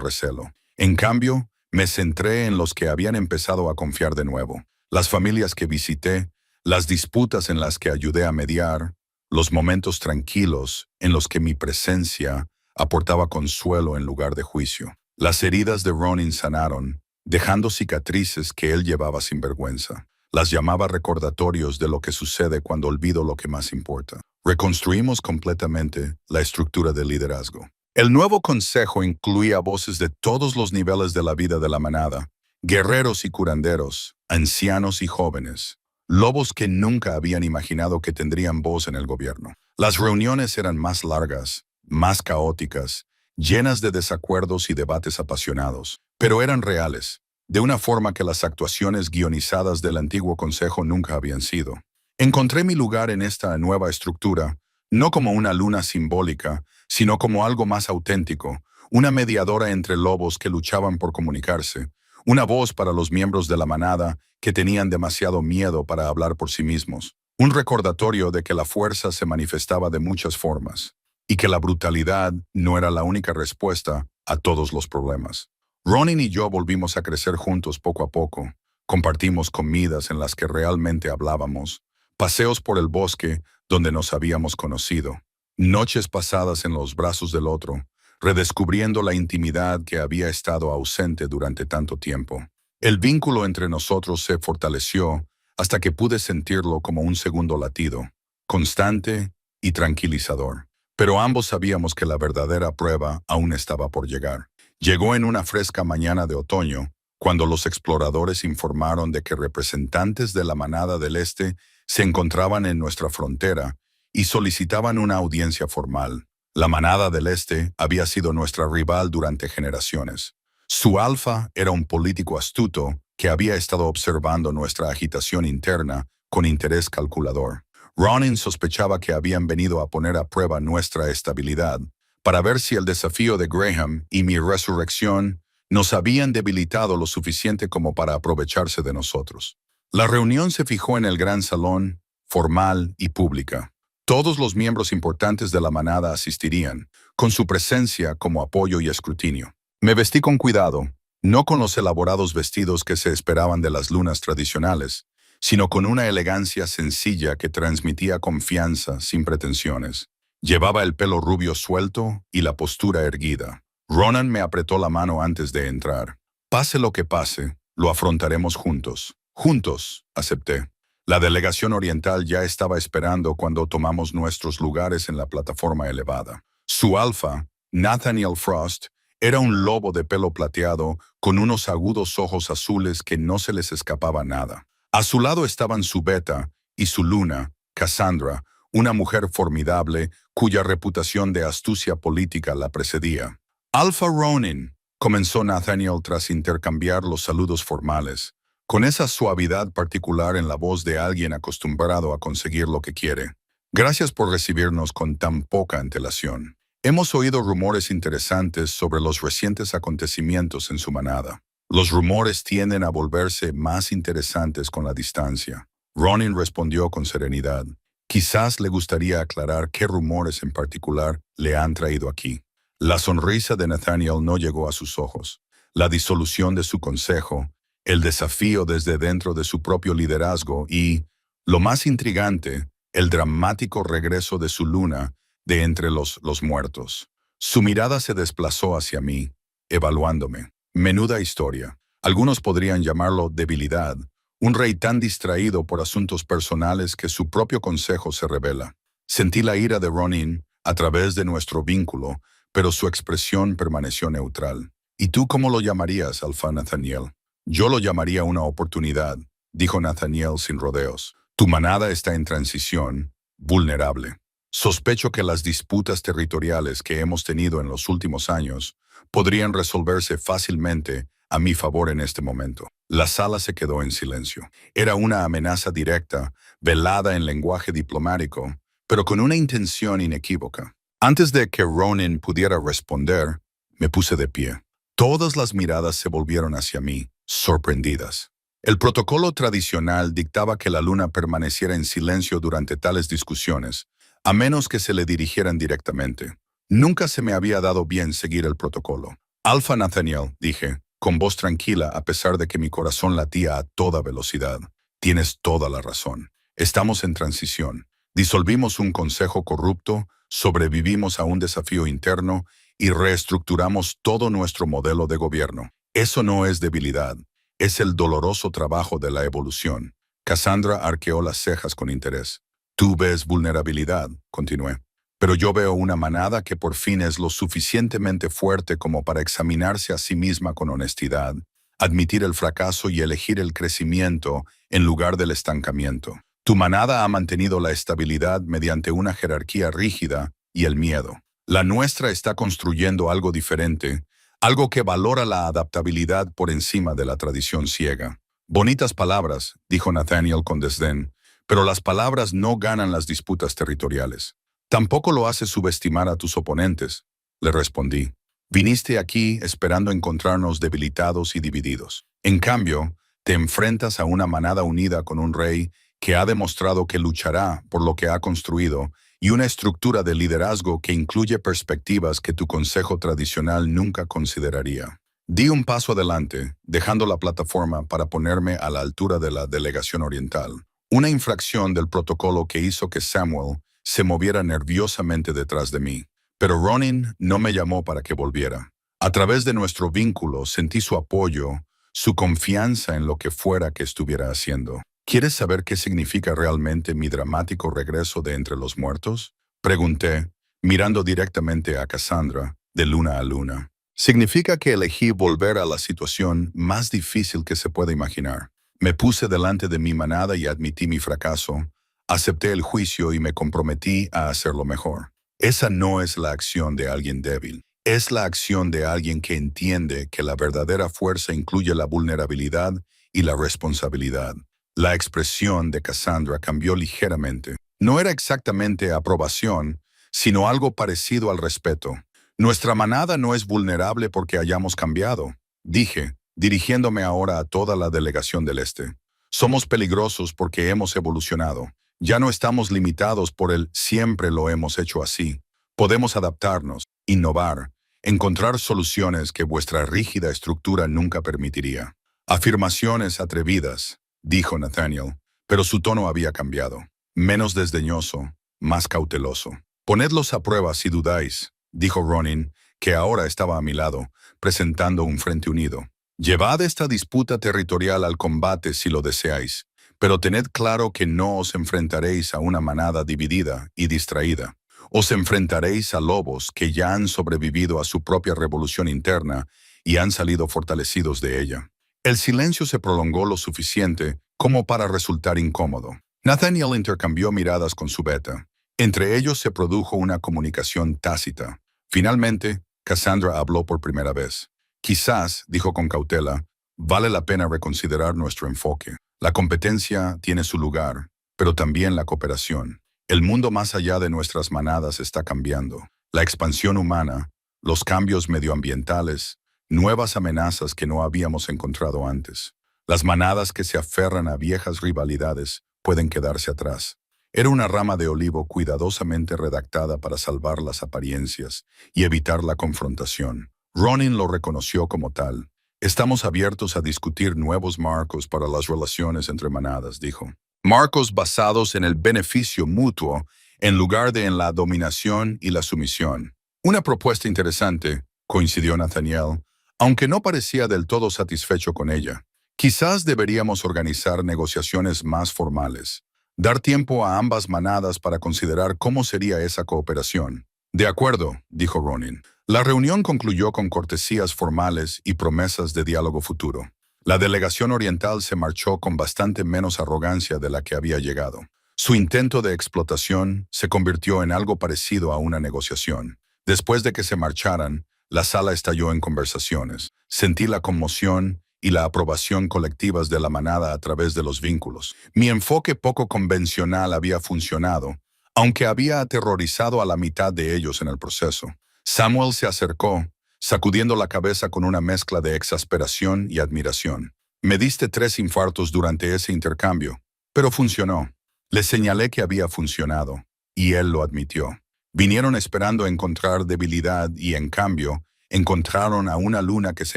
recelo. En cambio, me centré en los que habían empezado a confiar de nuevo. Las familias que visité, las disputas en las que ayudé a mediar, los momentos tranquilos en los que mi presencia aportaba consuelo en lugar de juicio. Las heridas de Ronin sanaron, dejando cicatrices que él llevaba sin vergüenza. Las llamaba recordatorios de lo que sucede cuando olvido lo que más importa. Reconstruimos completamente la estructura del liderazgo. El nuevo consejo incluía voces de todos los niveles de la vida de la manada, guerreros y curanderos, ancianos y jóvenes, lobos que nunca habían imaginado que tendrían voz en el gobierno. Las reuniones eran más largas, más caóticas, llenas de desacuerdos y debates apasionados, pero eran reales, de una forma que las actuaciones guionizadas del antiguo consejo nunca habían sido. Encontré mi lugar en esta nueva estructura, no como una luna simbólica, sino como algo más auténtico, una mediadora entre lobos que luchaban por comunicarse, una voz para los miembros de la manada que tenían demasiado miedo para hablar por sí mismos, un recordatorio de que la fuerza se manifestaba de muchas formas, y que la brutalidad no era la única respuesta a todos los problemas. Ronin y yo volvimos a crecer juntos poco a poco, compartimos comidas en las que realmente hablábamos, paseos por el bosque donde nos habíamos conocido, noches pasadas en los brazos del otro, redescubriendo la intimidad que había estado ausente durante tanto tiempo. El vínculo entre nosotros se fortaleció hasta que pude sentirlo como un segundo latido, constante y tranquilizador. Pero ambos sabíamos que la verdadera prueba aún estaba por llegar. Llegó en una fresca mañana de otoño, cuando los exploradores informaron de que representantes de la manada del este se encontraban en nuestra frontera y solicitaban una audiencia formal. La manada del este había sido nuestra rival durante generaciones. Su alfa era un político astuto que había estado observando nuestra agitación interna con interés calculador. Ronin sospechaba que habían venido a poner a prueba nuestra estabilidad, para ver si el desafío de Graham y mi resurrección nos habían debilitado lo suficiente como para aprovecharse de nosotros. La reunión se fijó en el gran salón, formal y pública. Todos los miembros importantes de la manada asistirían, con su presencia como apoyo y escrutinio. Me vestí con cuidado, no con los elaborados vestidos que se esperaban de las lunas tradicionales, sino con una elegancia sencilla que transmitía confianza sin pretensiones. Llevaba el pelo rubio suelto y la postura erguida. Ronan me apretó la mano antes de entrar. Pase lo que pase, lo afrontaremos juntos. Juntos, acepté. La delegación oriental ya estaba esperando cuando tomamos nuestros lugares en la plataforma elevada. Su alfa, Nathaniel Frost, era un lobo de pelo plateado con unos agudos ojos azules que no se les escapaba nada. A su lado estaban su beta y su luna, Cassandra, una mujer formidable cuya reputación de astucia política la precedía. Alpha Ronin, comenzó Nathaniel tras intercambiar los saludos formales, con esa suavidad particular en la voz de alguien acostumbrado a conseguir lo que quiere. Gracias por recibirnos con tan poca antelación. Hemos oído rumores interesantes sobre los recientes acontecimientos en su manada. Los rumores tienden a volverse más interesantes con la distancia. Ronin respondió con serenidad. Quizás le gustaría aclarar qué rumores en particular le han traído aquí. La sonrisa de Nathaniel no llegó a sus ojos. La disolución de su consejo, el desafío desde dentro de su propio liderazgo y, lo más intrigante, el dramático regreso de su luna de entre los muertos. Su mirada se desplazó hacia mí, evaluándome. Menuda historia. Algunos podrían llamarlo debilidad. Un rey tan distraído por asuntos personales que su propio consejo se revela. Sentí la ira de Ronin a través de nuestro vínculo, pero su expresión permaneció neutral. ¿Y tú cómo lo llamarías, Alpha Nathaniel? Yo lo llamaría una oportunidad, dijo Nathaniel sin rodeos. Tu manada está en transición, vulnerable. Sospecho que las disputas territoriales que hemos tenido en los últimos años podrían resolverse fácilmente a mi favor en este momento. La sala se quedó en silencio. Era una amenaza directa, velada en lenguaje diplomático, pero con una intención inequívoca. Antes de que Ronin pudiera responder, me puse de pie. Todas las miradas se volvieron hacia mí, sorprendidas. El protocolo tradicional dictaba que la luna permaneciera en silencio durante tales discusiones, a menos que se le dirigieran directamente. Nunca se me había dado bien seguir el protocolo. Alpha Nathaniel, dije, con voz tranquila a pesar de que mi corazón latía a toda velocidad. Tienes toda la razón. Estamos en transición. Disolvimos un consejo corrupto, sobrevivimos a un desafío interno y reestructuramos todo nuestro modelo de gobierno. Eso no es debilidad, es el doloroso trabajo de la evolución. Cassandra arqueó las cejas con interés. Tú ves vulnerabilidad, continué. Pero yo veo una manada que por fin es lo suficientemente fuerte como para examinarse a sí misma con honestidad, admitir el fracaso y elegir el crecimiento en lugar del estancamiento. Tu manada ha mantenido la estabilidad mediante una jerarquía rígida y el miedo. La nuestra está construyendo algo diferente, algo que valora la adaptabilidad por encima de la tradición ciega. Bonitas palabras, dijo Nathaniel con desdén, pero las palabras no ganan las disputas territoriales. Tampoco lo hace subestimar a tus oponentes, le respondí. Viniste aquí esperando encontrarnos debilitados y divididos. En cambio, te enfrentas a una manada unida con un rey que ha demostrado que luchará por lo que ha construido y una estructura de liderazgo que incluye perspectivas que tu consejo tradicional nunca consideraría. Di un paso adelante, dejando la plataforma para ponerme a la altura de la delegación oriental. Una infracción del protocolo que hizo que Samuel se moviera nerviosamente detrás de mí. Pero Ronin no me llamó para que volviera. A través de nuestro vínculo sentí su apoyo, su confianza en lo que fuera que estuviera haciendo. ¿Quieres saber qué significa realmente mi dramático regreso de entre los muertos? Pregunté, mirando directamente a Cassandra, de luna a luna. Significa que elegí volver a la situación más difícil que se puede imaginar. Me puse delante de mi manada y admití mi fracaso. Acepté el juicio y me comprometí a hacerlo mejor. Esa no es la acción de alguien débil. Es la acción de alguien que entiende que la verdadera fuerza incluye la vulnerabilidad y la responsabilidad. La expresión de Cassandra cambió ligeramente. No era exactamente aprobación, sino algo parecido al respeto. Nuestra manada no es vulnerable porque hayamos cambiado, dije, dirigiéndome ahora a toda la delegación del Este. Somos peligrosos porque hemos evolucionado. Ya no estamos limitados por el siempre lo hemos hecho así. Podemos adaptarnos, innovar, encontrar soluciones que vuestra rígida estructura nunca permitiría. Afirmaciones atrevidas, dijo Nathaniel, pero su tono había cambiado. Menos desdeñoso, más cauteloso. Ponedlos a prueba si dudáis, dijo Ronin, que ahora estaba a mi lado, presentando un frente unido. Llevad esta disputa territorial al combate si lo deseáis, pero tened claro que no os enfrentaréis a una manada dividida y distraída. Os enfrentaréis a lobos que ya han sobrevivido a su propia revolución interna y han salido fortalecidos de ella. El silencio se prolongó lo suficiente como para resultar incómodo. Nathaniel intercambió miradas con su beta. Entre ellos se produjo una comunicación tácita. Finalmente, Cassandra habló por primera vez. Quizás, dijo con cautela, vale la pena reconsiderar nuestro enfoque. La competencia tiene su lugar, pero también la cooperación. El mundo más allá de nuestras manadas está cambiando. La expansión humana, los cambios medioambientales, nuevas amenazas que no habíamos encontrado antes. Las manadas que se aferran a viejas rivalidades pueden quedarse atrás. Era una rama de olivo cuidadosamente redactada para salvar las apariencias y evitar la confrontación. Ronin lo reconoció como tal. Estamos abiertos a discutir nuevos marcos para las relaciones entre manadas, dijo. Marcos basados en el beneficio mutuo en lugar de en la dominación y la sumisión. Una propuesta interesante, coincidió Nathaniel, aunque no parecía del todo satisfecho con ella. Quizás deberíamos organizar negociaciones más formales. Dar tiempo a ambas manadas para considerar cómo sería esa cooperación. De acuerdo, dijo Ronin. La reunión concluyó con cortesías formales y promesas de diálogo futuro. La delegación oriental se marchó con bastante menos arrogancia de la que había llegado. Su intento de explotación se convirtió en algo parecido a una negociación. Después de que se marcharan, la sala estalló en conversaciones. Sentí la conmoción y la aprobación colectivas de la manada a través de los vínculos. Mi enfoque poco convencional había funcionado, aunque había aterrorizado a la mitad de ellos en el proceso. Samuel se acercó, sacudiendo la cabeza con una mezcla de exasperación y admiración. Me diste 3 infartos durante ese intercambio, pero funcionó. Le señalé que había funcionado, y él lo admitió. Vinieron esperando encontrar debilidad y, en cambio, encontraron a una luna que se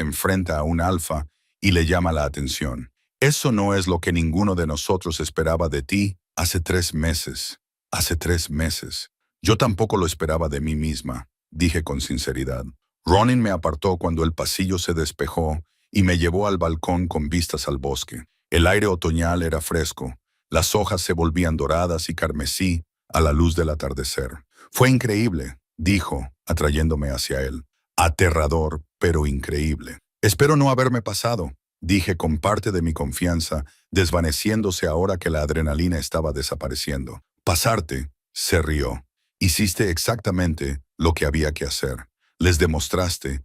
enfrenta a un alfa y le llama la atención. Eso no es lo que ninguno de nosotros esperaba de ti hace 3 meses. Hace 3 meses. Yo tampoco lo esperaba de mí misma, dije con sinceridad. Ronin me apartó cuando el pasillo se despejó y me llevó al balcón con vistas al bosque. El aire otoñal era fresco. Las hojas se volvían doradas y carmesí a la luz del atardecer. Fue increíble, dijo, atrayéndome hacia él. Aterrador, pero increíble. Espero no haberme pasado, dije con parte de mi confianza, desvaneciéndose ahora que la adrenalina estaba desapareciendo. Pasarte, se rió. Hiciste exactamente lo que había que hacer. Les demostraste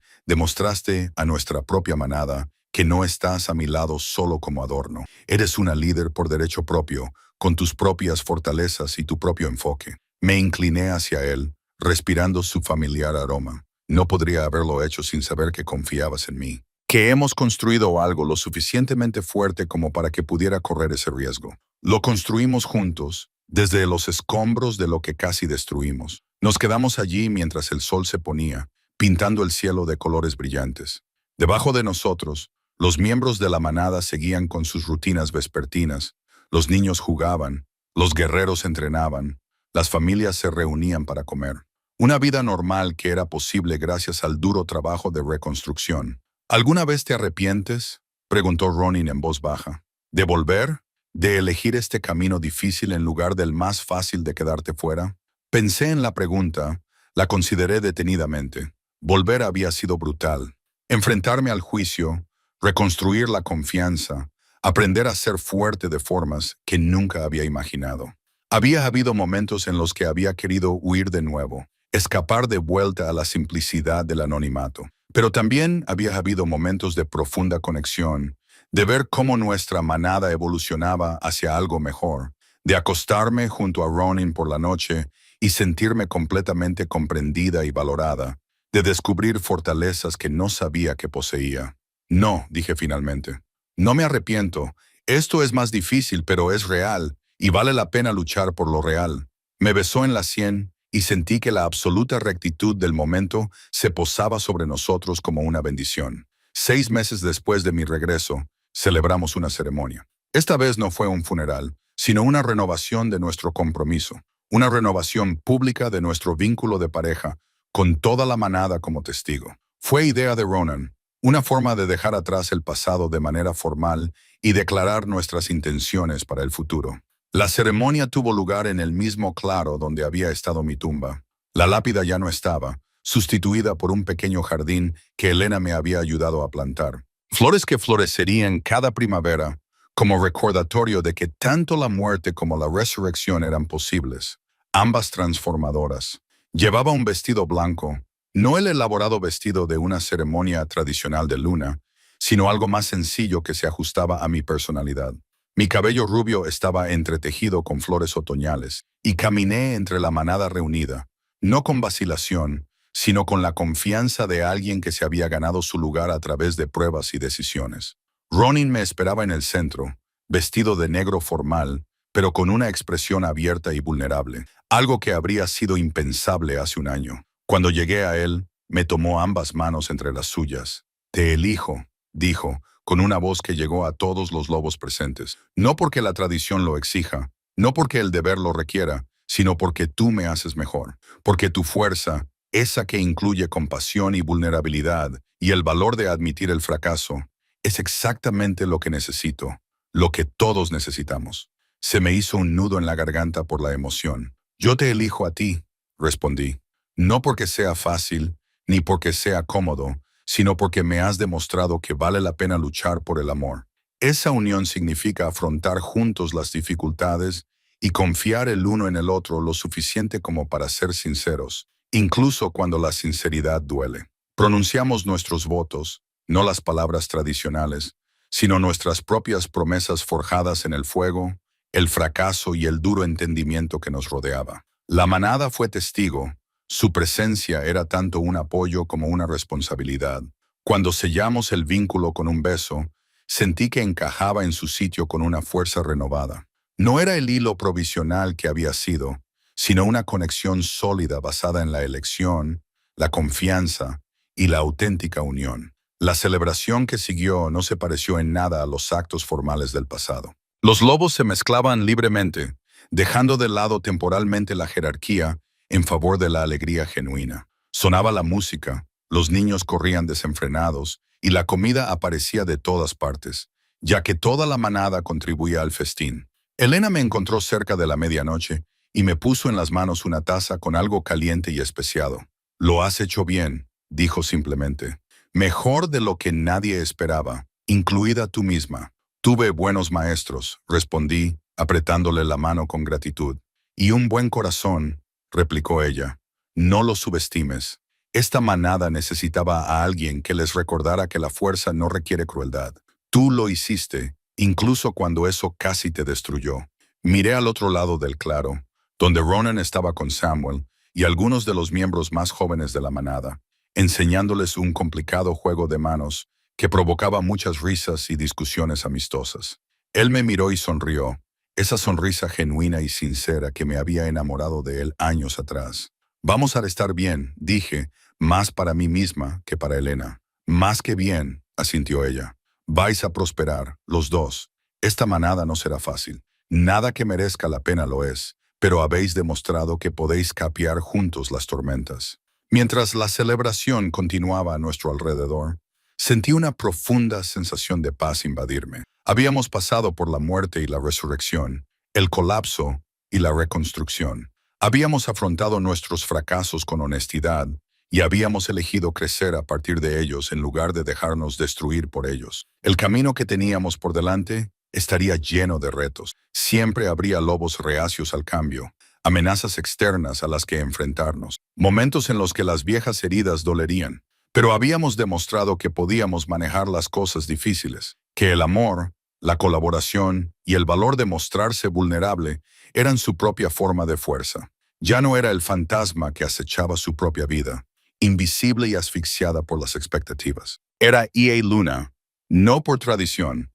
a nuestra propia manada que no estás a mi lado solo como adorno. Eres una líder por derecho propio, con tus propias fortalezas y tu propio enfoque. Me incliné hacia él, respirando su familiar aroma. No podría haberlo hecho sin saber que confiabas en mí. Que hemos construido algo lo suficientemente fuerte como para que pudiera correr ese riesgo. Lo construimos juntos, desde los escombros de lo que casi destruimos. Nos quedamos allí mientras el sol se ponía, pintando el cielo de colores brillantes. Debajo de nosotros, los miembros de la manada seguían con sus rutinas vespertinas. Los niños jugaban, los guerreros entrenaban, las familias se reunían para comer. Una vida normal que era posible gracias al duro trabajo de reconstrucción. ¿Alguna vez te arrepientes?, preguntó Ronin en voz baja. ¿De volver? ¿De elegir este camino difícil en lugar del más fácil de quedarte fuera? Pensé en la pregunta, la consideré detenidamente. Volver había sido brutal. Enfrentarme al juicio, reconstruir la confianza, aprender a ser fuerte de formas que nunca había imaginado. Había habido momentos en los que había querido huir de nuevo, escapar de vuelta a la simplicidad del anonimato. Pero también había habido momentos de profunda conexión, de ver cómo nuestra manada evolucionaba hacia algo mejor, de acostarme junto a Ronin por la noche y sentirme completamente comprendida y valorada, de descubrir fortalezas que no sabía que poseía. No, dije finalmente. No me arrepiento. Esto es más difícil, pero es real, y vale la pena luchar por lo real. Me besó en la sien y sentí que la absoluta rectitud del momento se posaba sobre nosotros como una bendición. 6 meses después de mi regreso, celebramos una ceremonia. Esta vez no fue un funeral, sino una renovación de nuestro compromiso, una renovación pública de nuestro vínculo de pareja, con toda la manada como testigo. Fue idea de Ronan, una forma de dejar atrás el pasado de manera formal y declarar nuestras intenciones para el futuro. La ceremonia tuvo lugar en el mismo claro donde había estado mi tumba. La lápida ya no estaba, sustituida por un pequeño jardín que Elena me había ayudado a plantar. Flores que florecerían cada primavera, como recordatorio de que tanto la muerte como la resurrección eran posibles, ambas transformadoras. Llevaba un vestido blanco, no el elaborado vestido de una ceremonia tradicional de luna, sino algo más sencillo que se ajustaba a mi personalidad. Mi cabello rubio estaba entretejido con flores otoñales, y caminé entre la manada reunida, no con vacilación, sino con la confianza de alguien que se había ganado su lugar a través de pruebas y decisiones. Ronin me esperaba en el centro, vestido de negro formal, pero con una expresión abierta y vulnerable, algo que habría sido impensable hace un año. Cuando llegué a él, me tomó ambas manos entre las suyas. «Te elijo», dijo, con una voz que llegó a todos los lobos presentes. No porque la tradición lo exija, no porque el deber lo requiera, sino porque tú me haces mejor, porque tu fuerza, esa que incluye compasión y vulnerabilidad, y el valor de admitir el fracaso, es exactamente lo que necesito, lo que todos necesitamos. Se me hizo un nudo en la garganta por la emoción. «Yo te elijo a ti», respondí, «no porque sea fácil, ni porque sea cómodo, sino porque me has demostrado que vale la pena luchar por el amor. Esa unión significa afrontar juntos las dificultades y confiar el uno en el otro lo suficiente como para ser sinceros, incluso cuando la sinceridad duele. Pronunciamos nuestros votos, no las palabras tradicionales, sino nuestras propias promesas forjadas en el fuego, el fracaso y el duro entendimiento que nos rodeaba. La manada fue testigo. Su presencia era tanto un apoyo como una responsabilidad. Cuando sellamos el vínculo con un beso, sentí que encajaba en su sitio con una fuerza renovada. No era el hilo provisional que había sido, sino una conexión sólida basada en la elección, la confianza y la auténtica unión. La celebración que siguió no se pareció en nada a los actos formales del pasado. Los lobos se mezclaban libremente, dejando de lado temporalmente la jerarquía en favor de la alegría genuina. Sonaba la música, los niños corrían desenfrenados y la comida aparecía de todas partes, ya que toda la manada contribuía al festín. Elena me encontró cerca de la medianoche y me puso en las manos una taza con algo caliente y especiado. Lo has hecho bien, dijo simplemente. Mejor de lo que nadie esperaba, incluida tú misma. Tuve buenos maestros, respondí, apretándole la mano con gratitud. Y un buen corazón, replicó ella. No lo subestimes. Esta manada necesitaba a alguien que les recordara que la fuerza no requiere crueldad. Tú lo hiciste, incluso cuando eso casi te destruyó. Miré al otro lado del claro, donde Ronan estaba con Samuel y algunos de los miembros más jóvenes de la manada, enseñándoles un complicado juego de manos que provocaba muchas risas y discusiones amistosas. Él me miró y sonrió, esa sonrisa genuina y sincera que me había enamorado de él años atrás. Vamos a estar bien, dije, más para mí misma que para Elena. Más que bien, asintió ella. Vais a prosperar, los dos. Esta manada no será fácil. Nada que merezca la pena lo es, pero habéis demostrado que podéis capear juntos las tormentas. Mientras la celebración continuaba a nuestro alrededor, sentí una profunda sensación de paz invadirme. Habíamos pasado por la muerte y la resurrección, el colapso y la reconstrucción. Habíamos afrontado nuestros fracasos con honestidad y habíamos elegido crecer a partir de ellos en lugar de dejarnos destruir por ellos. El camino que teníamos por delante estaría lleno de retos. Siempre habría lobos reacios al cambio, amenazas externas a las que enfrentarnos, momentos en los que las viejas heridas dolerían. Pero habíamos demostrado que podíamos manejar las cosas difíciles, que el amor, la colaboración y el valor de mostrarse vulnerable eran su propia forma de fuerza. Ya no era el fantasma que acechaba su propia vida, invisible y asfixiada por las expectativas. Era EA Luna, no por tradición,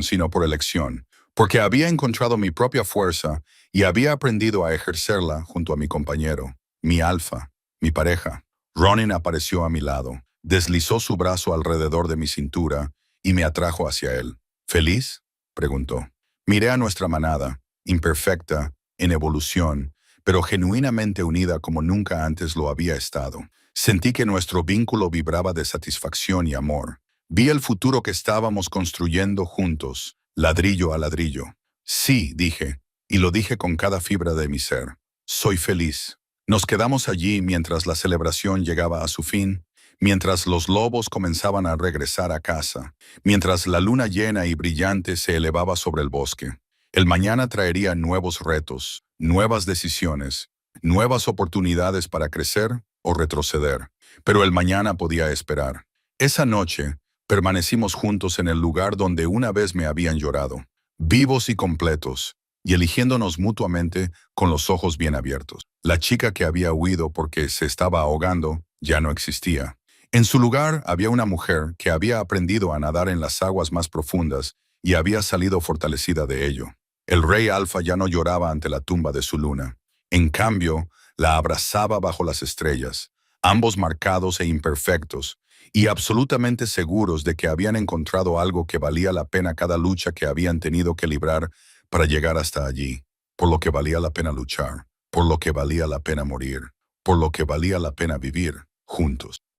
sino por elección, porque había encontrado mi propia fuerza y había aprendido a ejercerla junto a mi compañero, mi alfa, mi pareja. Ronin apareció a mi lado, deslizó su brazo alrededor de mi cintura y me atrajo hacia él. ¿Feliz?, preguntó. Miré a nuestra manada, imperfecta, en evolución, pero genuinamente unida como nunca antes lo había estado. Sentí que nuestro vínculo vibraba de satisfacción y amor. Vi el futuro que estábamos construyendo juntos, ladrillo a ladrillo. Sí, dije, y lo dije con cada fibra de mi ser. Soy feliz. Nos quedamos allí mientras la celebración llegaba a su fin, mientras los lobos comenzaban a regresar a casa, mientras la luna llena y brillante se elevaba sobre el bosque. El mañana traería nuevos retos, nuevas decisiones, nuevas oportunidades para crecer o retroceder. Pero el mañana podía esperar. Esa noche, permanecimos juntos en el lugar donde una vez me habían llorado, vivos y completos, y eligiéndonos mutuamente con los ojos bien abiertos. La chica que había huido porque se estaba ahogando ya no existía. En su lugar había una mujer que había aprendido a nadar en las aguas más profundas y había salido fortalecida de ello. El rey Alfa ya no lloraba ante la tumba de su luna. En cambio, la abrazaba bajo las estrellas, ambos marcados e imperfectos, y absolutamente seguros de que habían encontrado algo que valía la pena cada lucha que habían tenido que librar para llegar hasta allí, por lo que valía la pena luchar, por lo que valía la pena morir, por lo que valía la pena vivir juntos.